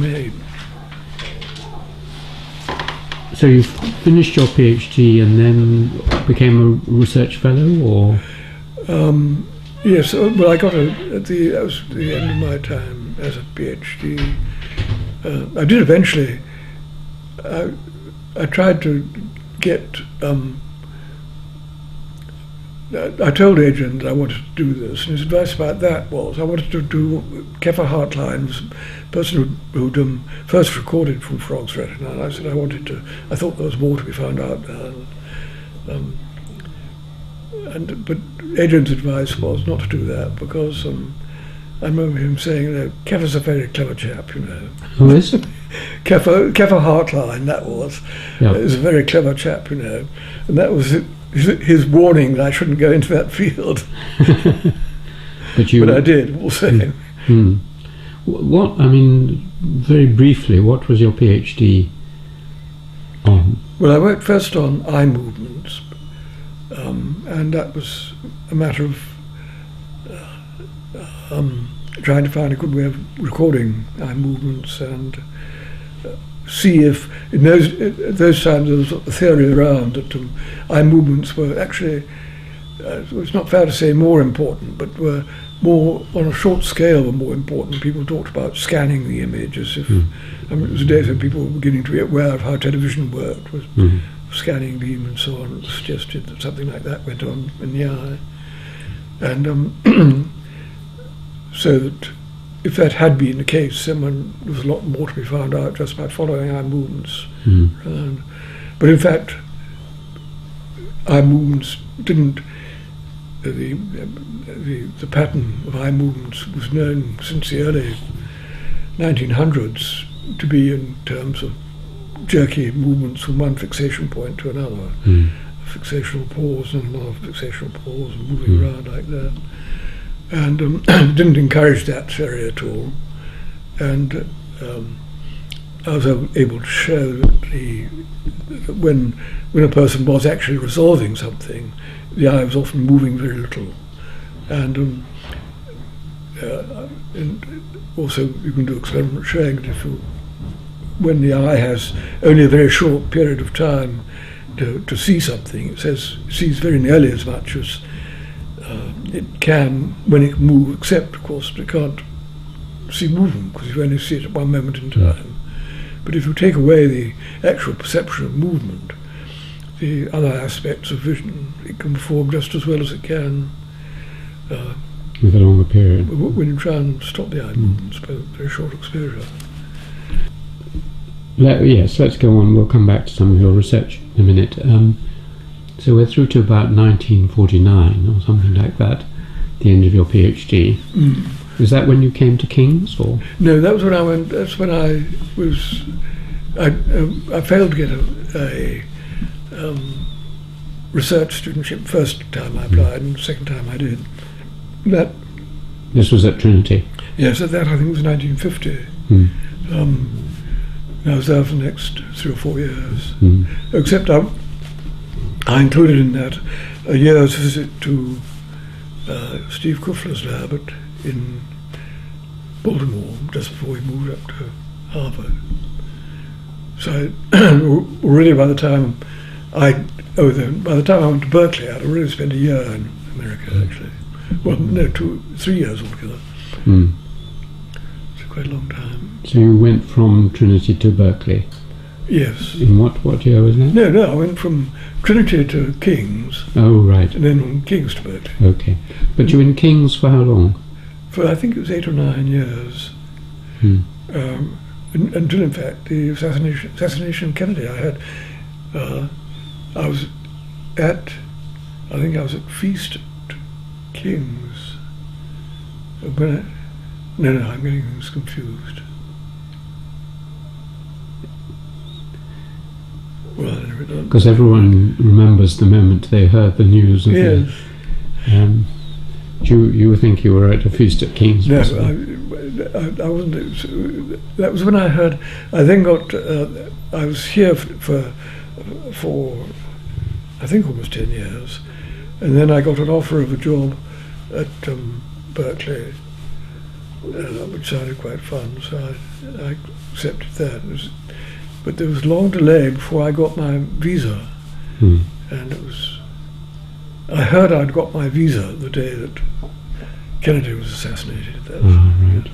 made. So you finished your PhD and then became a research fellow, or? Yes. Well, I got that was the end of my time as a PhD. I did eventually. I tried to get. I told Adrian that I wanted to do this, and his advice about that was I wanted to do. Keffer Hartline was a person who'd first recorded from frog's retina, and I said I thought there was more to be found out there. But Adrian's advice was not to do that because I remember him saying, Keffer's a very clever chap, you know. Who is? Keffer Hartline, that was. Yep. Is a very clever chap, you know. And that was his warning that I shouldn't go into that field. But I did, also. What, I mean, very briefly, what was your PhD on? Well, I worked first on eye movements, and that was a matter of trying to find a good way of recording eye movements and see if, in those times there was a theory around that eye movements were actually, it's not fair to say more important, but were more, on a short scale, were more important. People talked about scanning the image as if, I mean, it was a day when people were beginning to be aware of how television worked, with scanning beam and so on. It suggested that something like that went on in the eye. And so that if that had been the case, then there was a lot more to be found out just by following eye movements. But in fact, eye movements didn't, the pattern of eye movements was known since the early 1900s to be in terms of jerky movements from one fixation point to another. A fixational pause and another fixational pause, and moving around like that. And didn't encourage that theory at all. And I was able to show that when a person was actually resolving something, the eye was often moving very little. And also you can do experiments showing that when the eye has only a very short period of time to see something, it sees very nearly as much as it can when it can move, except of course it can't see movement because you only see it at one moment in time. But if you take away the actual perception of movement, the other aspects of vision, it can perform just as well as it can with a longer period. When you try and stop the eye movements by a very short exposure. Yes, let's go on. We'll come back to some of your research in a minute. So we're through to about 1949 or something like that, the end of your PhD. Was that when you came to King's, or? No, that was when I went. That's when I was. I failed to get a research studentship first time I applied, and the second time I did. This was at Trinity. Yes, at that I think it was 1950. I was there for the next 3 or 4 years. Except I included in that a year's visit to Steve Kuffler's lab in Baltimore just before he moved up to Harvard. So really by the time I went to Berkeley, I'd already spent a year in America actually. Well, no, 3 years altogether. It's quite a long time. So you went from Trinity to Berkeley? Yes. In what year was that? No, I went from Trinity to King's. Oh, right. And then from King's to Berkeley. Okay. But you were in King's for how long? For I think it was 8 or 9 years. Until in fact the assassination of Kennedy. I was at Feast at King's. No, I'm getting things confused. Because everyone remembers the moment they heard the news. Yes. Do you think you were at a feast at King's? No, I wasn't. That was when I heard. I then got. I was here for I think almost 10 years, and then I got an offer of a job at Berkeley, which sounded quite fun. So I accepted that. But there was a long delay before I got my visa, and it was. I heard I'd got my visa the day that Kennedy was assassinated. Right.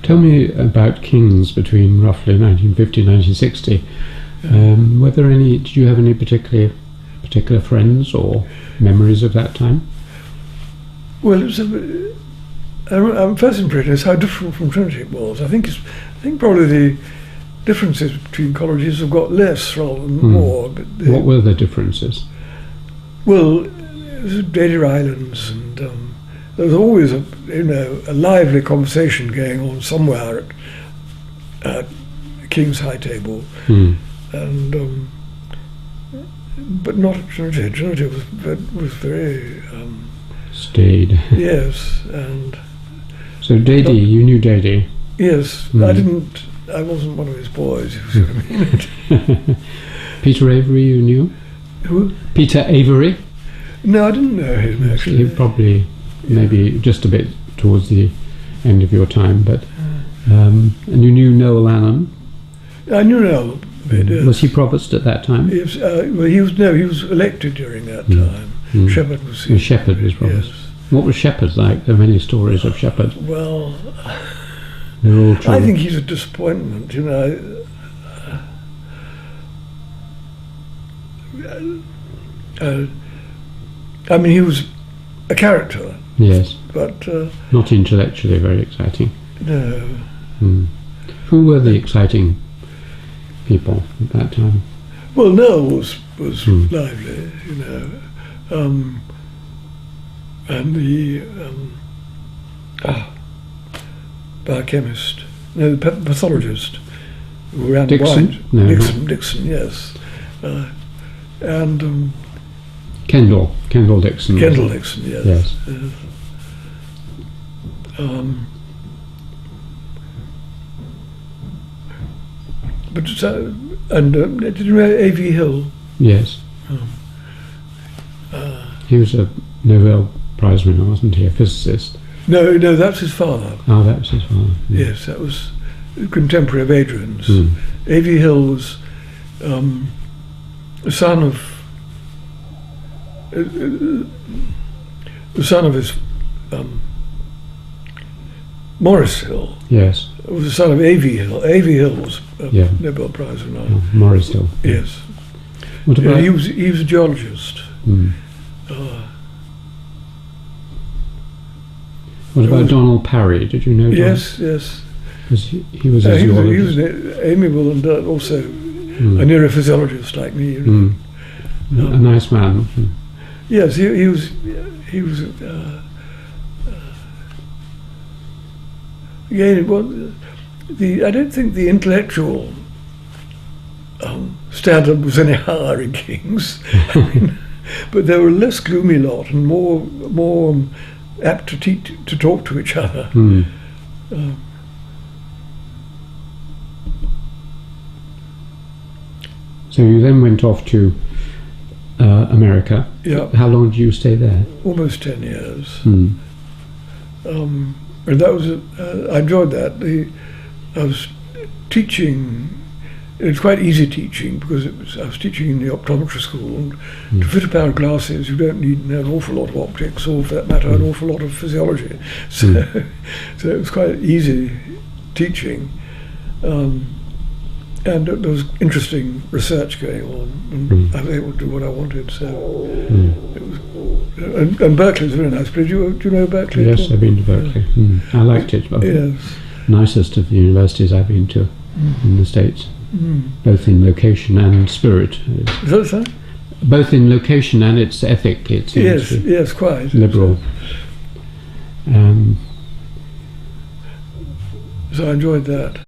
Tell me about Kings between roughly 1950 and 1960. Were there any? Did you have any particular friends or memories of that time? Well, it was first impression is how different from Trinity it was. I think probably the differences between colleges have got less rather than more. But what were the differences? Well, it was Daly Islands, and there was always a lively conversation going on somewhere at King's High Table, and but not at Trinity. Trinity was very staid. Yes, and so Dady, you knew Dady. Yes, I wasn't one of his boys. If you see what I mean. Peter Avery, you knew? Who? Peter Avery. No, I didn't know him actually. He probably maybe just a bit towards the end of your time, but and you knew Noel Allen. I knew Noel. Was he provost at that time? He was elected during that time. Shepherd was. Shepherd was provost. Yes. What was Shepherd like? There are many stories of Shepherd. Well, they're all true. I think he's a disappointment. I mean, he was a character. Yes. But not intellectually very exciting. No. Who were the exciting people at that time? Well, Noel was lively, and the biochemist, no, the pathologist who ran Dixon? Wide. Dixon, yes, and Kendall Dixon. Kendall Dixon, yes. But did you know A.V. Hill? Yes. He was a Nobel Prize winner, wasn't he? A physicist. No, that's his father. Oh, that was his father. Yeah. Yes, that was a contemporary of Adrian's. A.V. Hill was the son of his Maurice Hill. Yes. It was the son of A.V. Hill. A.V. Hill was a Nobel Prize winner. Oh, Maurice Hill. Yes. What about? He was a geologist. What about Donald Parry? Did you know? Yes. Because he was a geologist. He was amiable and also a neurophysiologist like me. A nice man. Yes, he was. Again, I don't think the intellectual standard was any higher in King's, but they were a less gloomy lot and more apt to talk to each other. So you then went off to America. Yeah. How long did you stay there? Almost 10 years. And that was I enjoyed that. I was teaching. It was quite easy teaching because I was teaching in the optometry school, and to fit a pair of glasses you don't need an awful lot of optics, or for that matter an awful lot of physiology. So it was quite easy teaching, and there was interesting research going on, and I was able to do what I wanted. So it was, and Berkeley was very nice. But do you know Berkeley? Yes, I've been to Berkeley. I liked it. Yes. Nicest of the universities I've been to in the States. Both in location and spirit. Is that so? Both in location and its ethic. It seems yes, quite liberal. So I enjoyed that.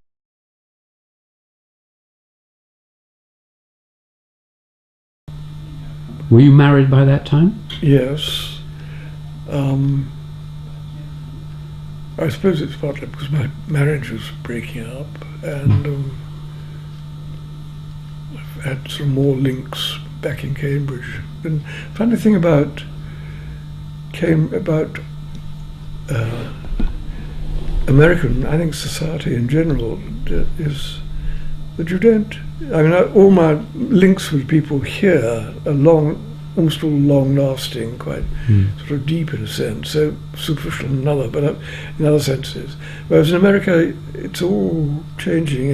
Were you married by that time? Yes. I suppose it's partly because my marriage was breaking up, and I've had some more links back in Cambridge. And the funny thing about American, I think, society in general is that you don't. I mean, all my links with people here are almost all long-lasting, quite sort of deep in a sense, so superficial in another, but in other senses. Whereas in America, it's all changing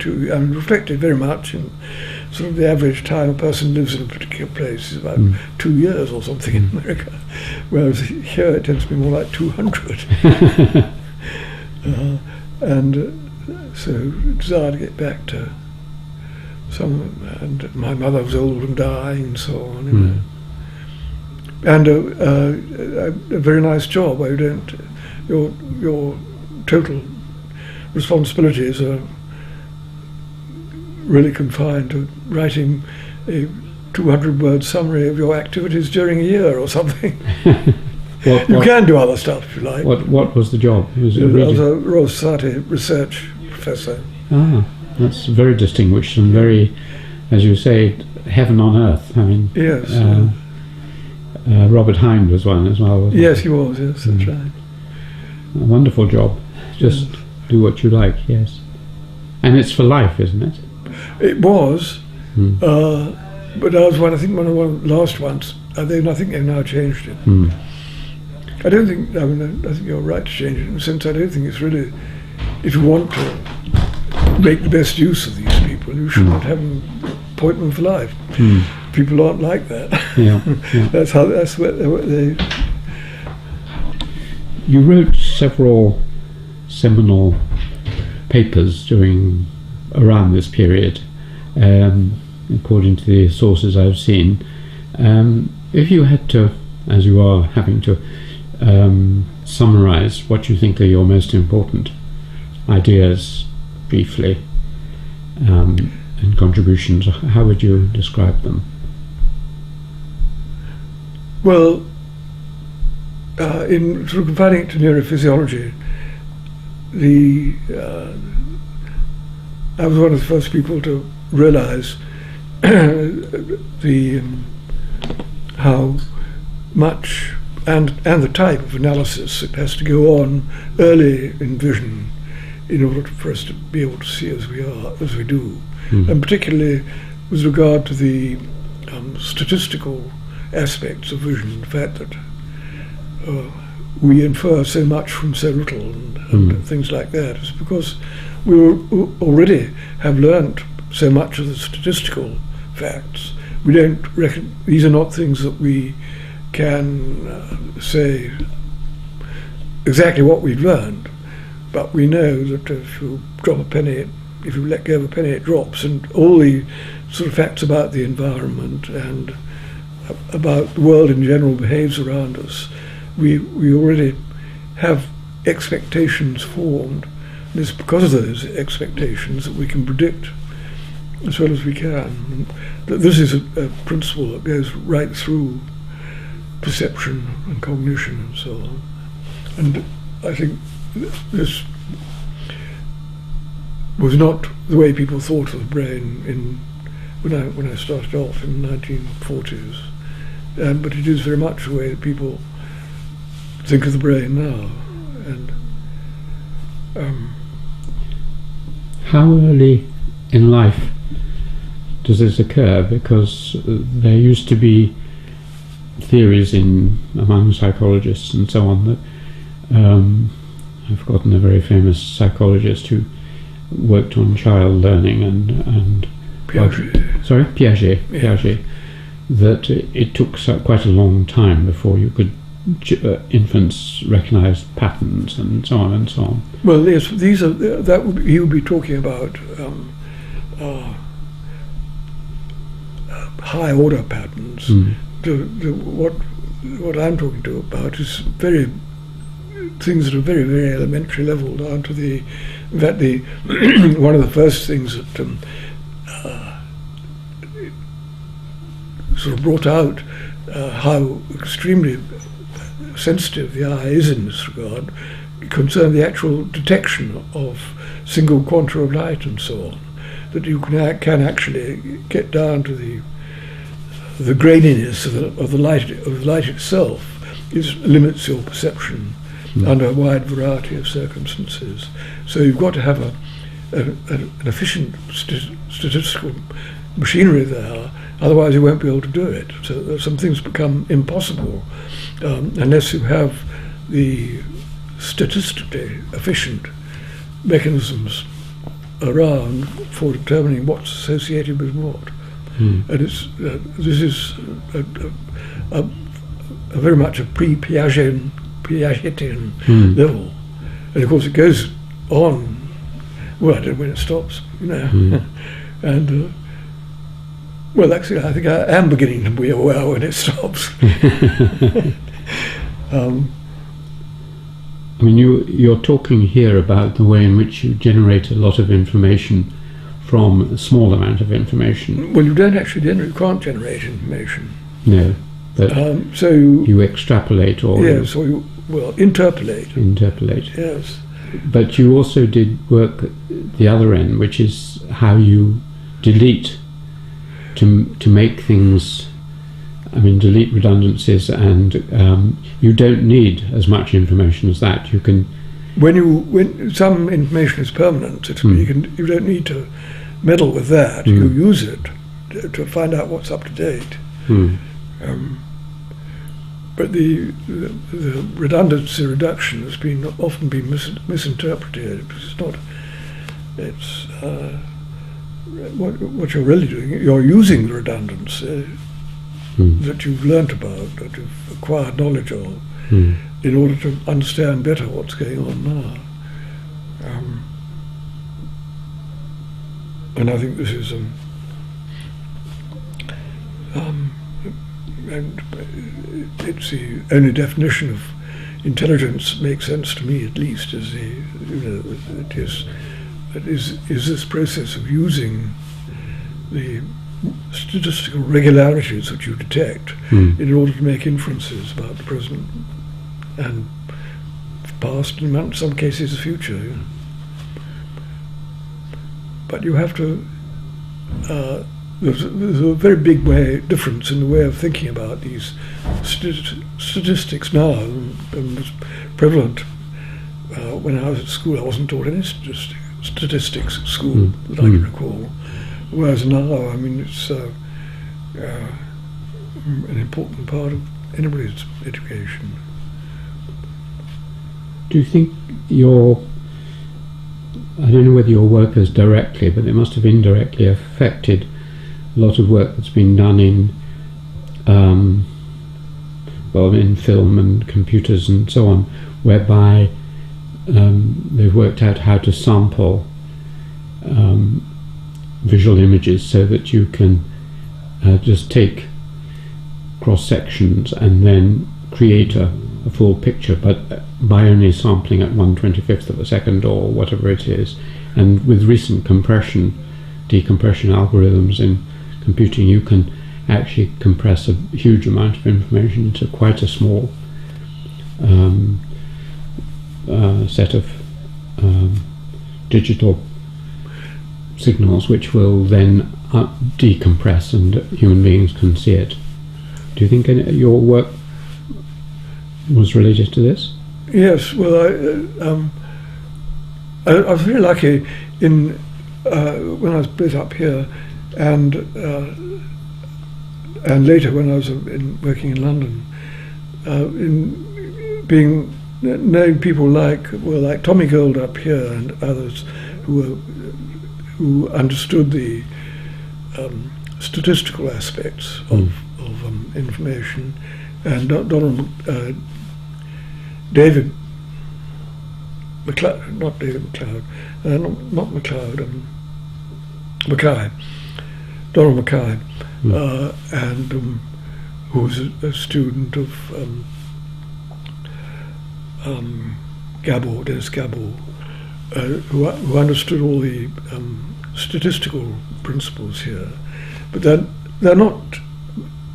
reflected very much in sort of the average time a person lives in a particular place is about 2 years or something in America, whereas here it tends to be more like 200. So desire to get back to and my mother was old and dying and so on, you know. And a very nice job where your total responsibilities are really confined to writing a 200-word summary of your activities during a year or something. You can do other stuff if you like. What was the job? I was a Royal Society research professor. Ah, that's very distinguished and very, as you say, heaven on earth. I mean, yes. Robert Hind was one as well, wasn't Yes, he was. Yes, that's right. A wonderful job. Just do what you like. Yes, and it's for life, isn't it? It was, but I was one of the last ones. I think they've now changed it. I don't think. I mean, I think you're right to change it in the sense I don't think it's really. If you want to make the best use of these people, you shouldn't have them appoint them for life. People aren't like that. Yeah. That's what they. You wrote several seminal papers around this period, according to the sources I've seen. If you had to, as you are having to, summarize what you think are your most important ideas briefly and contributions, how would you describe them? Well, in sort of confining it to neurophysiology, I was one of the first people to realize how much and the type of analysis that has to go on early in vision in order for us to be able to see as we do, and particularly with regard to the statistical aspects of vision, the fact that we infer so much from so little and things like that is because we already have learnt so much of the statistical facts. We don't reckon these are not things that we can say exactly what we've learned, but we know that if you drop a penny, if you let go of a penny, it drops, and all the sort of facts about the environment and about the world in general behaves around us. We already have expectations formed, and it's because of those expectations that we can predict as well as we can. And this is a principle that goes right through perception and cognition and so on. And I think this was not the way people thought of the brain when I started off in the 1940s, but it is very much the way that people think of the brain now. And how early in life does this occur? Because there used to be theories among psychologists and so on that I've forgotten a very famous psychologist who worked on child learning and Piaget. Piaget, that it took quite a long time before you could infants recognise patterns and so on and so on. Well, yes, these are he would be talking about high order patterns. What I'm talking about is things at a very, very elementary level, down to one of the first things that sort of brought out how extremely sensitive the eye is in this regard concern the actual detection of single quanta of light and so on, that you can actually get down to the graininess of the light itself. It limits your perception under a wide variety of circumstances. So you've got to have an efficient statistical machinery there, otherwise you won't be able to do it. So some things become impossible unless you have the statistically efficient mechanisms around for determining what's associated with what. And this is a very much a pre-Piagetian level, and of course it goes on. Well, I don't know when it stops, and well, actually, I think I am beginning to be aware when it stops. I mean, you're talking here about the way in which you generate a lot of information from a small amount of information. Well, you don't actually you can't generate information. No, but so you extrapolate or yes, or you interpolate. Interpolate. Yes, but you also did work at the other end, which is how you delete to make things. I mean, delete redundancies, and you don't need as much information as that. You can, when some information is permanent, you don't need to meddle with that. You use it to find out what's up to date. But the redundancy reduction has often been misinterpreted. It's not. It's what you're really doing. You're using the redundancy that you've learnt about, that you've acquired knowledge of, in order to understand better what's going on now. And I think this is and it's the only definition of intelligence makes sense to me, at least, is this process of using the statistical regularities that you detect in order to make inferences about the present and past, and in some cases the future. But you have to. There's a very big difference in the way of thinking about these statistics now, and was prevalent when I was at school. I wasn't taught any statistics at school that I can recall. Whereas now, I mean, it's an important part of anybody's education. Do you think I don't know whether your work has directly, but it must have indirectly affected a lot of work that's been done in film and computers and so on, whereby they've worked out how to sample visual images so that you can just take cross sections and then create a full picture, but by only sampling at 1/25th of a second or whatever it is. And with recent decompression algorithms in computing, you can actually compress a huge amount of information into quite a small set of digital signals, which will then decompress and human beings can see it. Do you think your work was related to this? Yes, well, I was very lucky in when I was both up here and later when I was working in London, in knowing people like Tommy Gold up here and others who understood the statistical aspects of information, and David McLeod, not David McLeod, not McLeod, Mackay, Donald Mackay, and who was a student of Dennis Gabor, who understood all the statistical principles here, but they're not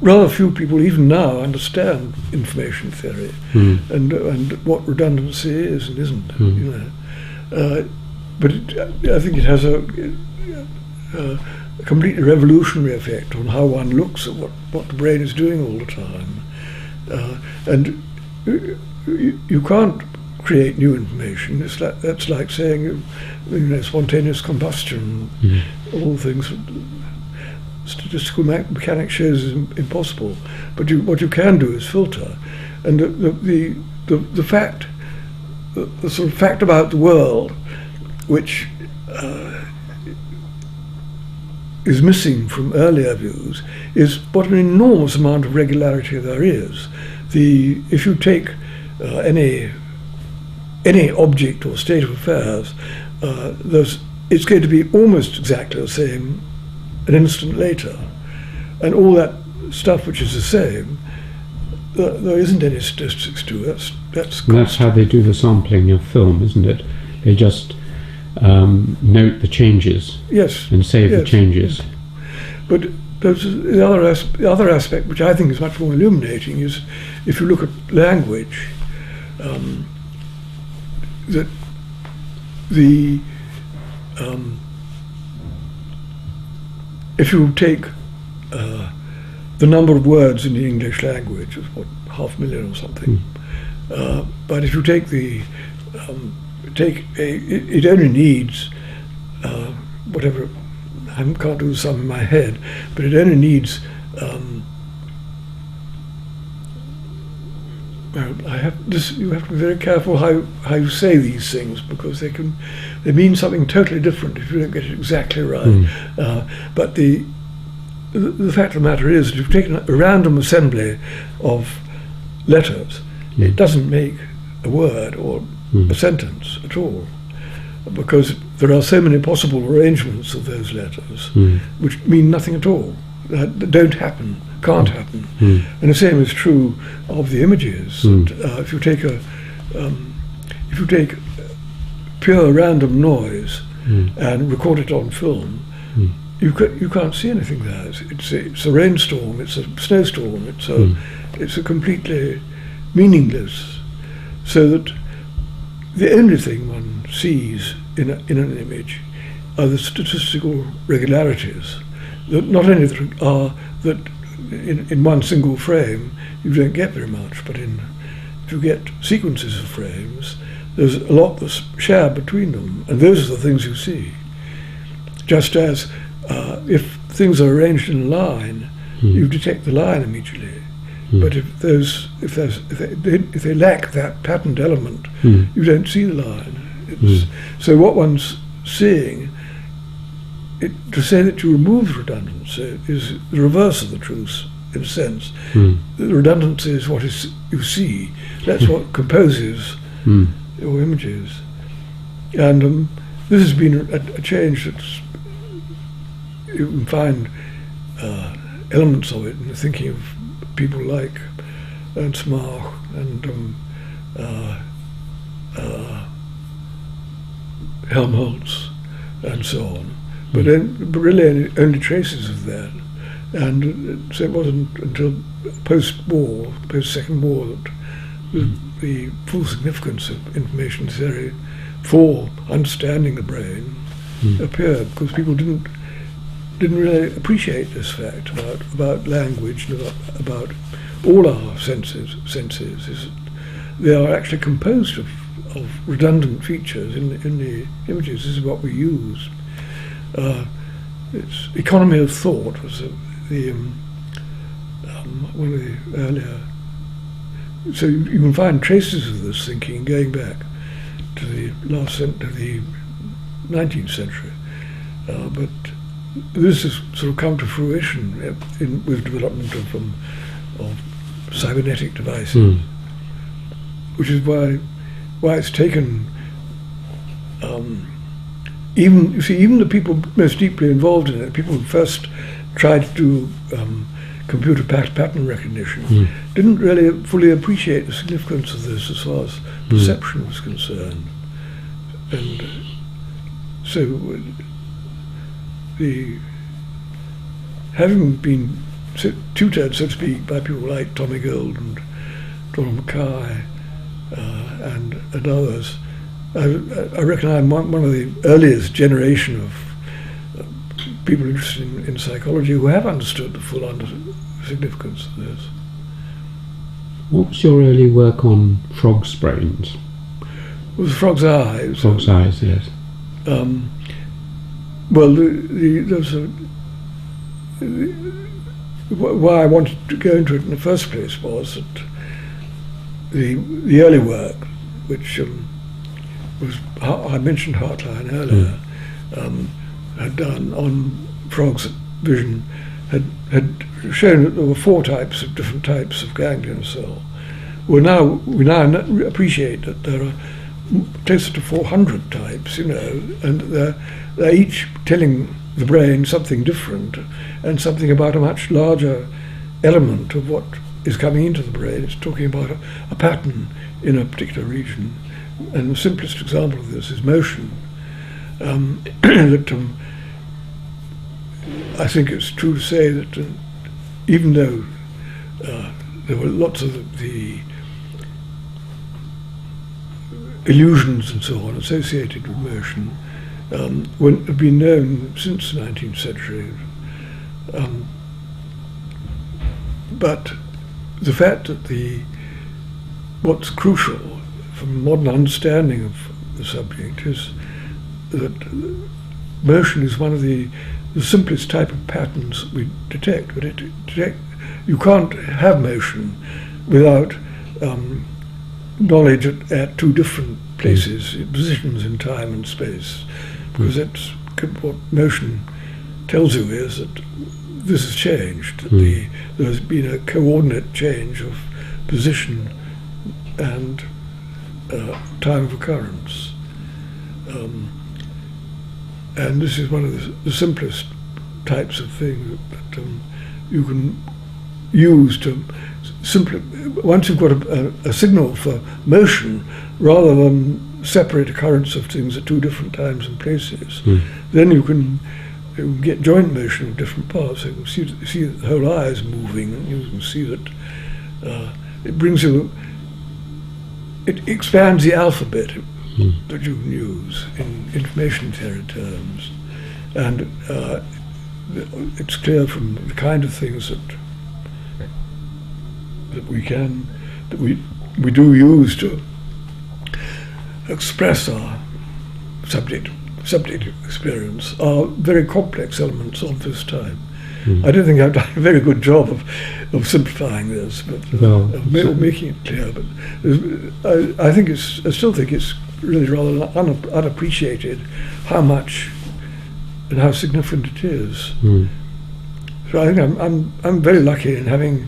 rather few people even now understand information theory and what redundancy is and isn't. But I think it has a completely revolutionary effect on how one looks at what the brain is doing all the time. And you can't create new information. That's like saying, spontaneous combustion, all things. Statistical mechanics shows is impossible. But what you can do is filter, and the fact, the sort of fact about the world, which is missing from earlier views, is what an enormous amount of regularity there is. If you take any object or state of affairs, it's going to be almost exactly the same an instant later, and all that stuff which is the same, there isn't any statistics to it. That's how they do the sampling of film, isn't it? They just note the changes, and save the changes. Yes. But the other aspect, which I think is much more illuminating, is if you look at language, that if you take the number of words in the English language, it's what, 500,000 or something, but if you take it only needs whatever, I can't do the sum in my head, but it only needs you have to be very careful how you say these things, because they mean something totally different if you don't get it exactly right. But the fact of the matter is, if you've taken a random assembly of letters, it doesn't make a word or a sentence at all, because there are so many possible arrangements of those letters which mean nothing at all, that don't happen, can't happen. And the same is true of the images. That, if you take pure random noise and record it on film, you can't see anything there. It's a rainstorm, it's a snowstorm, it's a completely meaningless. So that the only thing one sees in an image are the statistical regularities. That not only are that in one single frame you don't get very much, but if you get sequences of frames, there's a lot that's shared between them, and those are the things you see. Just as if things are arranged in a line, you detect the line immediately. But if they lack that patterned element, you don't see the line. So what one's seeing, to say that you remove redundancy is the reverse of the truth, in a sense. The redundancy is what you see. That's what composes your images. And this has been a change that's, you can find elements of it in the thinking of people like Ernst Mach and Helmholtz and so on. But really only traces of that. And so it wasn't until post-war, post-Second War, that the full significance of information theory for understanding the brain appeared, because people didn't really appreciate this fact about language and about all our senses. Is that they are actually composed of redundant features in the images. This is what we use. It's economy of thought was one of the earlier. So you can find traces of this thinking going back to the 19th century, but this has sort of come to fruition with development of cybernetic devices, which is why it's taken. Even the people most deeply involved in it, people who first tried to do computer pattern recognition, didn't really fully appreciate the significance of this as far as perception was concerned. And so having been tutored, so to speak, by people like Tommy Gold and Donald Mackay and others. I reckon I'm one of the earliest generation of people interested in psychology who have understood the full significance of this. What was your early work on frogs' brains? It was Frog's Eyes. Frog's Eyes, yes. Well, why I wanted to go into it in the first place was that the early work, which was, I mentioned Hartline earlier, had done on frogs' vision, had shown that there were 4 different types of ganglion cell. We now appreciate that there are closer to 400 types, and they're each telling the brain something different and something about a much larger element of what is coming into the brain. It's talking about a pattern in a particular region. And the simplest example of this is motion. I think it's true to say that even though there were lots of the illusions and so on associated with motion, have been known since the 19th century. But the fact that what's crucial from modern understanding of the subject is that motion is one of the simplest type of patterns we detect. But you can't have motion without knowledge at 2 different places, positions in time and space, because that's what motion tells you, is that this has changed, that there's been a coordinate change of position and time of occurrence. And this is one of the simplest types of thing that you can use to simply, once you've got a signal for motion, rather than separate occurrence of things at 2 different times and places, then you can get joint motion of different parts. So you can see that the whole eye is moving, and you can see that it brings you, it expands the alphabet that you can use in information theory terms. And it's clear from the kind of things that we do use to express our subject experience are very complex elements of this time. I don't think I've done a very good job of simplifying this, but of making it clear. But I still think it's really rather unappreciated how much and how significant it is. So I think I'm very lucky in having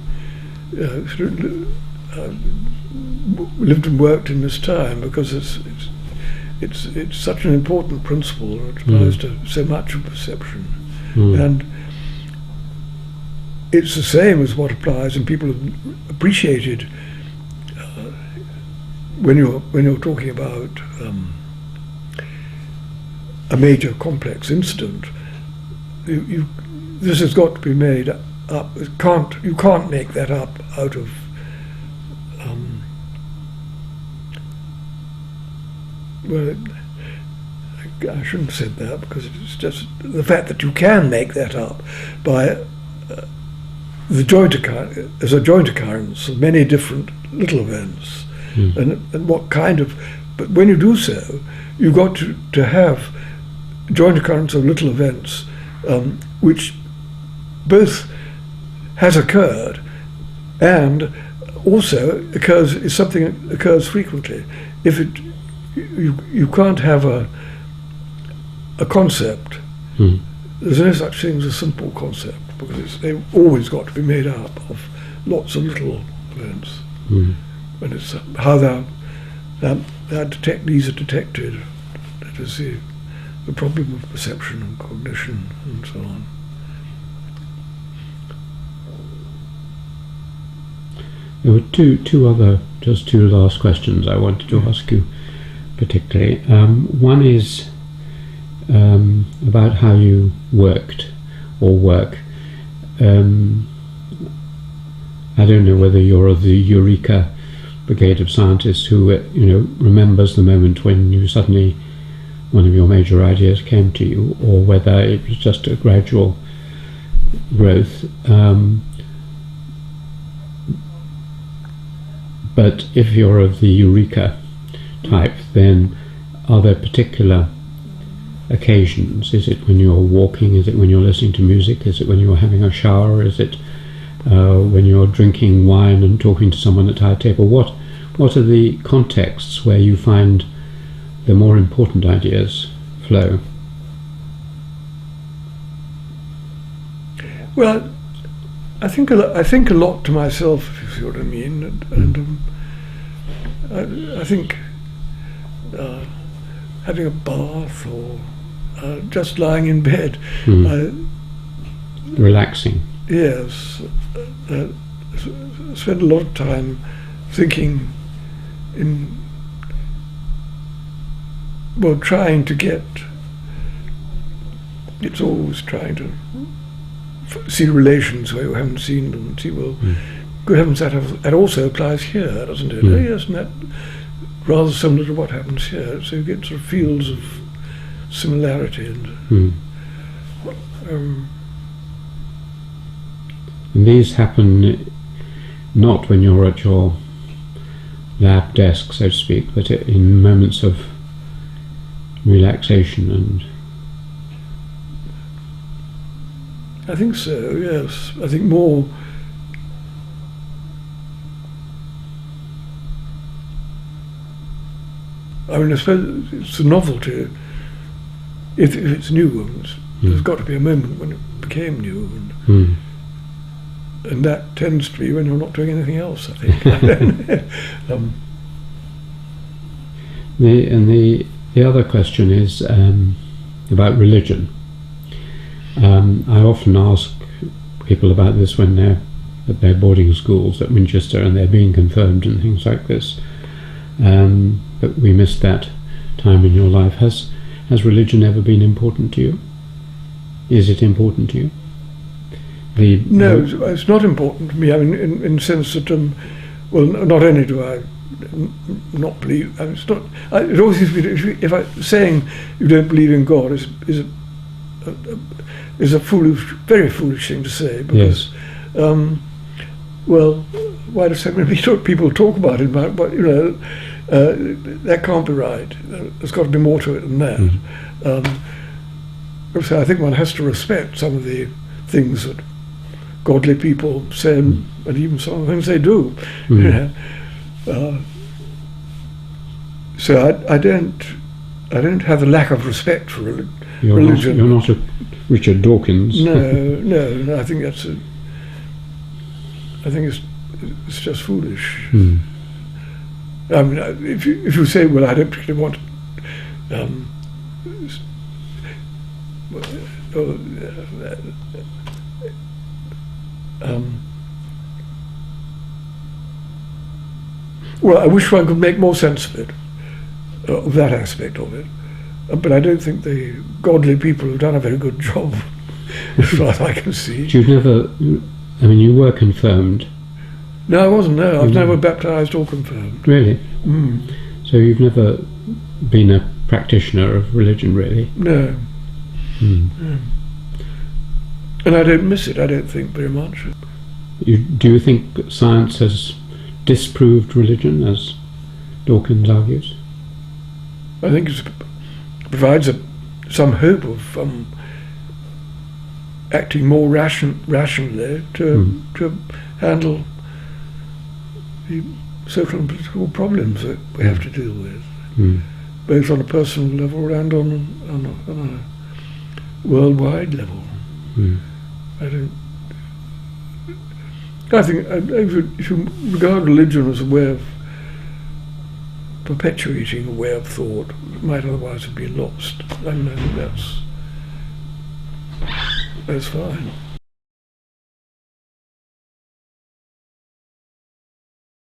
lived and worked in this time, because it's such an important principle that applies to so much of perception, and it's the same as what applies, and people have appreciated when you're talking about a major complex incident. This has got to be made up. You can't make that up out of well, I shouldn't have said that, because it's just the fact that you can make that up by the joint occurrence, as a joint occurrence of many different little events, and what kind of. But when you do so, you've got to have joint occurrence of little events, which both has occurred and also occurs, is something that occurs frequently. If you can't have a concept. There's no such thing as a simple concept, because they've always got to be made up of lots of little events. And it's how these are detected that is the problem of perception and cognition and so on. There were two last questions I wanted to ask you particularly. One is about how you worked or work. I don't know whether you're of the Eureka brigade of scientists who, remembers the moment when you suddenly, one of your major ideas came to you, or whether it was just a gradual growth. But if you're of the Eureka type, then are there particular occasions? Is it when you're walking? Is it when you're listening to music? Is it when you're having a shower? Is it when you're drinking wine and talking to someone at a table? What are the contexts where you find the more important ideas flow? Well, I think a lot to myself, if you see what I mean, and I think having a bath or just lying in bed, relaxing. Yes, spend a lot of time thinking trying to get. It's always trying to see relations where you haven't seen them and see, good heavens, that also applies here, doesn't it? Oh yes, and that rather similar to what happens here. So you get sort of fields of similarity and these happen not when you're at your lab desk, so to speak, but in moments of relaxation and... I think so, yes. I think more... I mean, I suppose it's a novelty. If it's new, there's got to be a moment when it became new. And that tends to be when you're not doing anything else, I think. The other question is about religion. I often ask people about this when they're at their boarding schools at Winchester and they're being confirmed and things like this. But we missed that time in your life. Has religion ever been important to you? Is it important to you? No, it's not important to me. I mean, in the sense that, not only do I not believe, it's not. It always seems to be, saying you don't believe in God is a very foolish thing to say, because, why do so many people talk about it? But that can't be right. There's got to be more to it than that. So I think one has to respect some of the things that godly people say, and even some of the things they do. So I don't have a lack of respect for religion. You're not a Richard Dawkins. No. I think it's just foolish. I mean, if you say, well, I don't particularly want well, I wish one could make more sense of it, of that aspect of it. But I don't think the godly people have done a very good job, as far as I can see. You've never... I mean, you were confirmed. No, I wasn't, no. I've never baptised or confirmed. Really? So you've never been a practitioner of religion, really? No. And I don't miss it, I don't think, very much. Do you think science has disproved religion, as Dawkins argues? I think it provides some hope of acting more rationally to handle the social and political problems that we have to deal with, both on a personal level and on a worldwide level. I think if you regard religion as a way of perpetuating a way of thought that might otherwise have been lost, I think that's fine.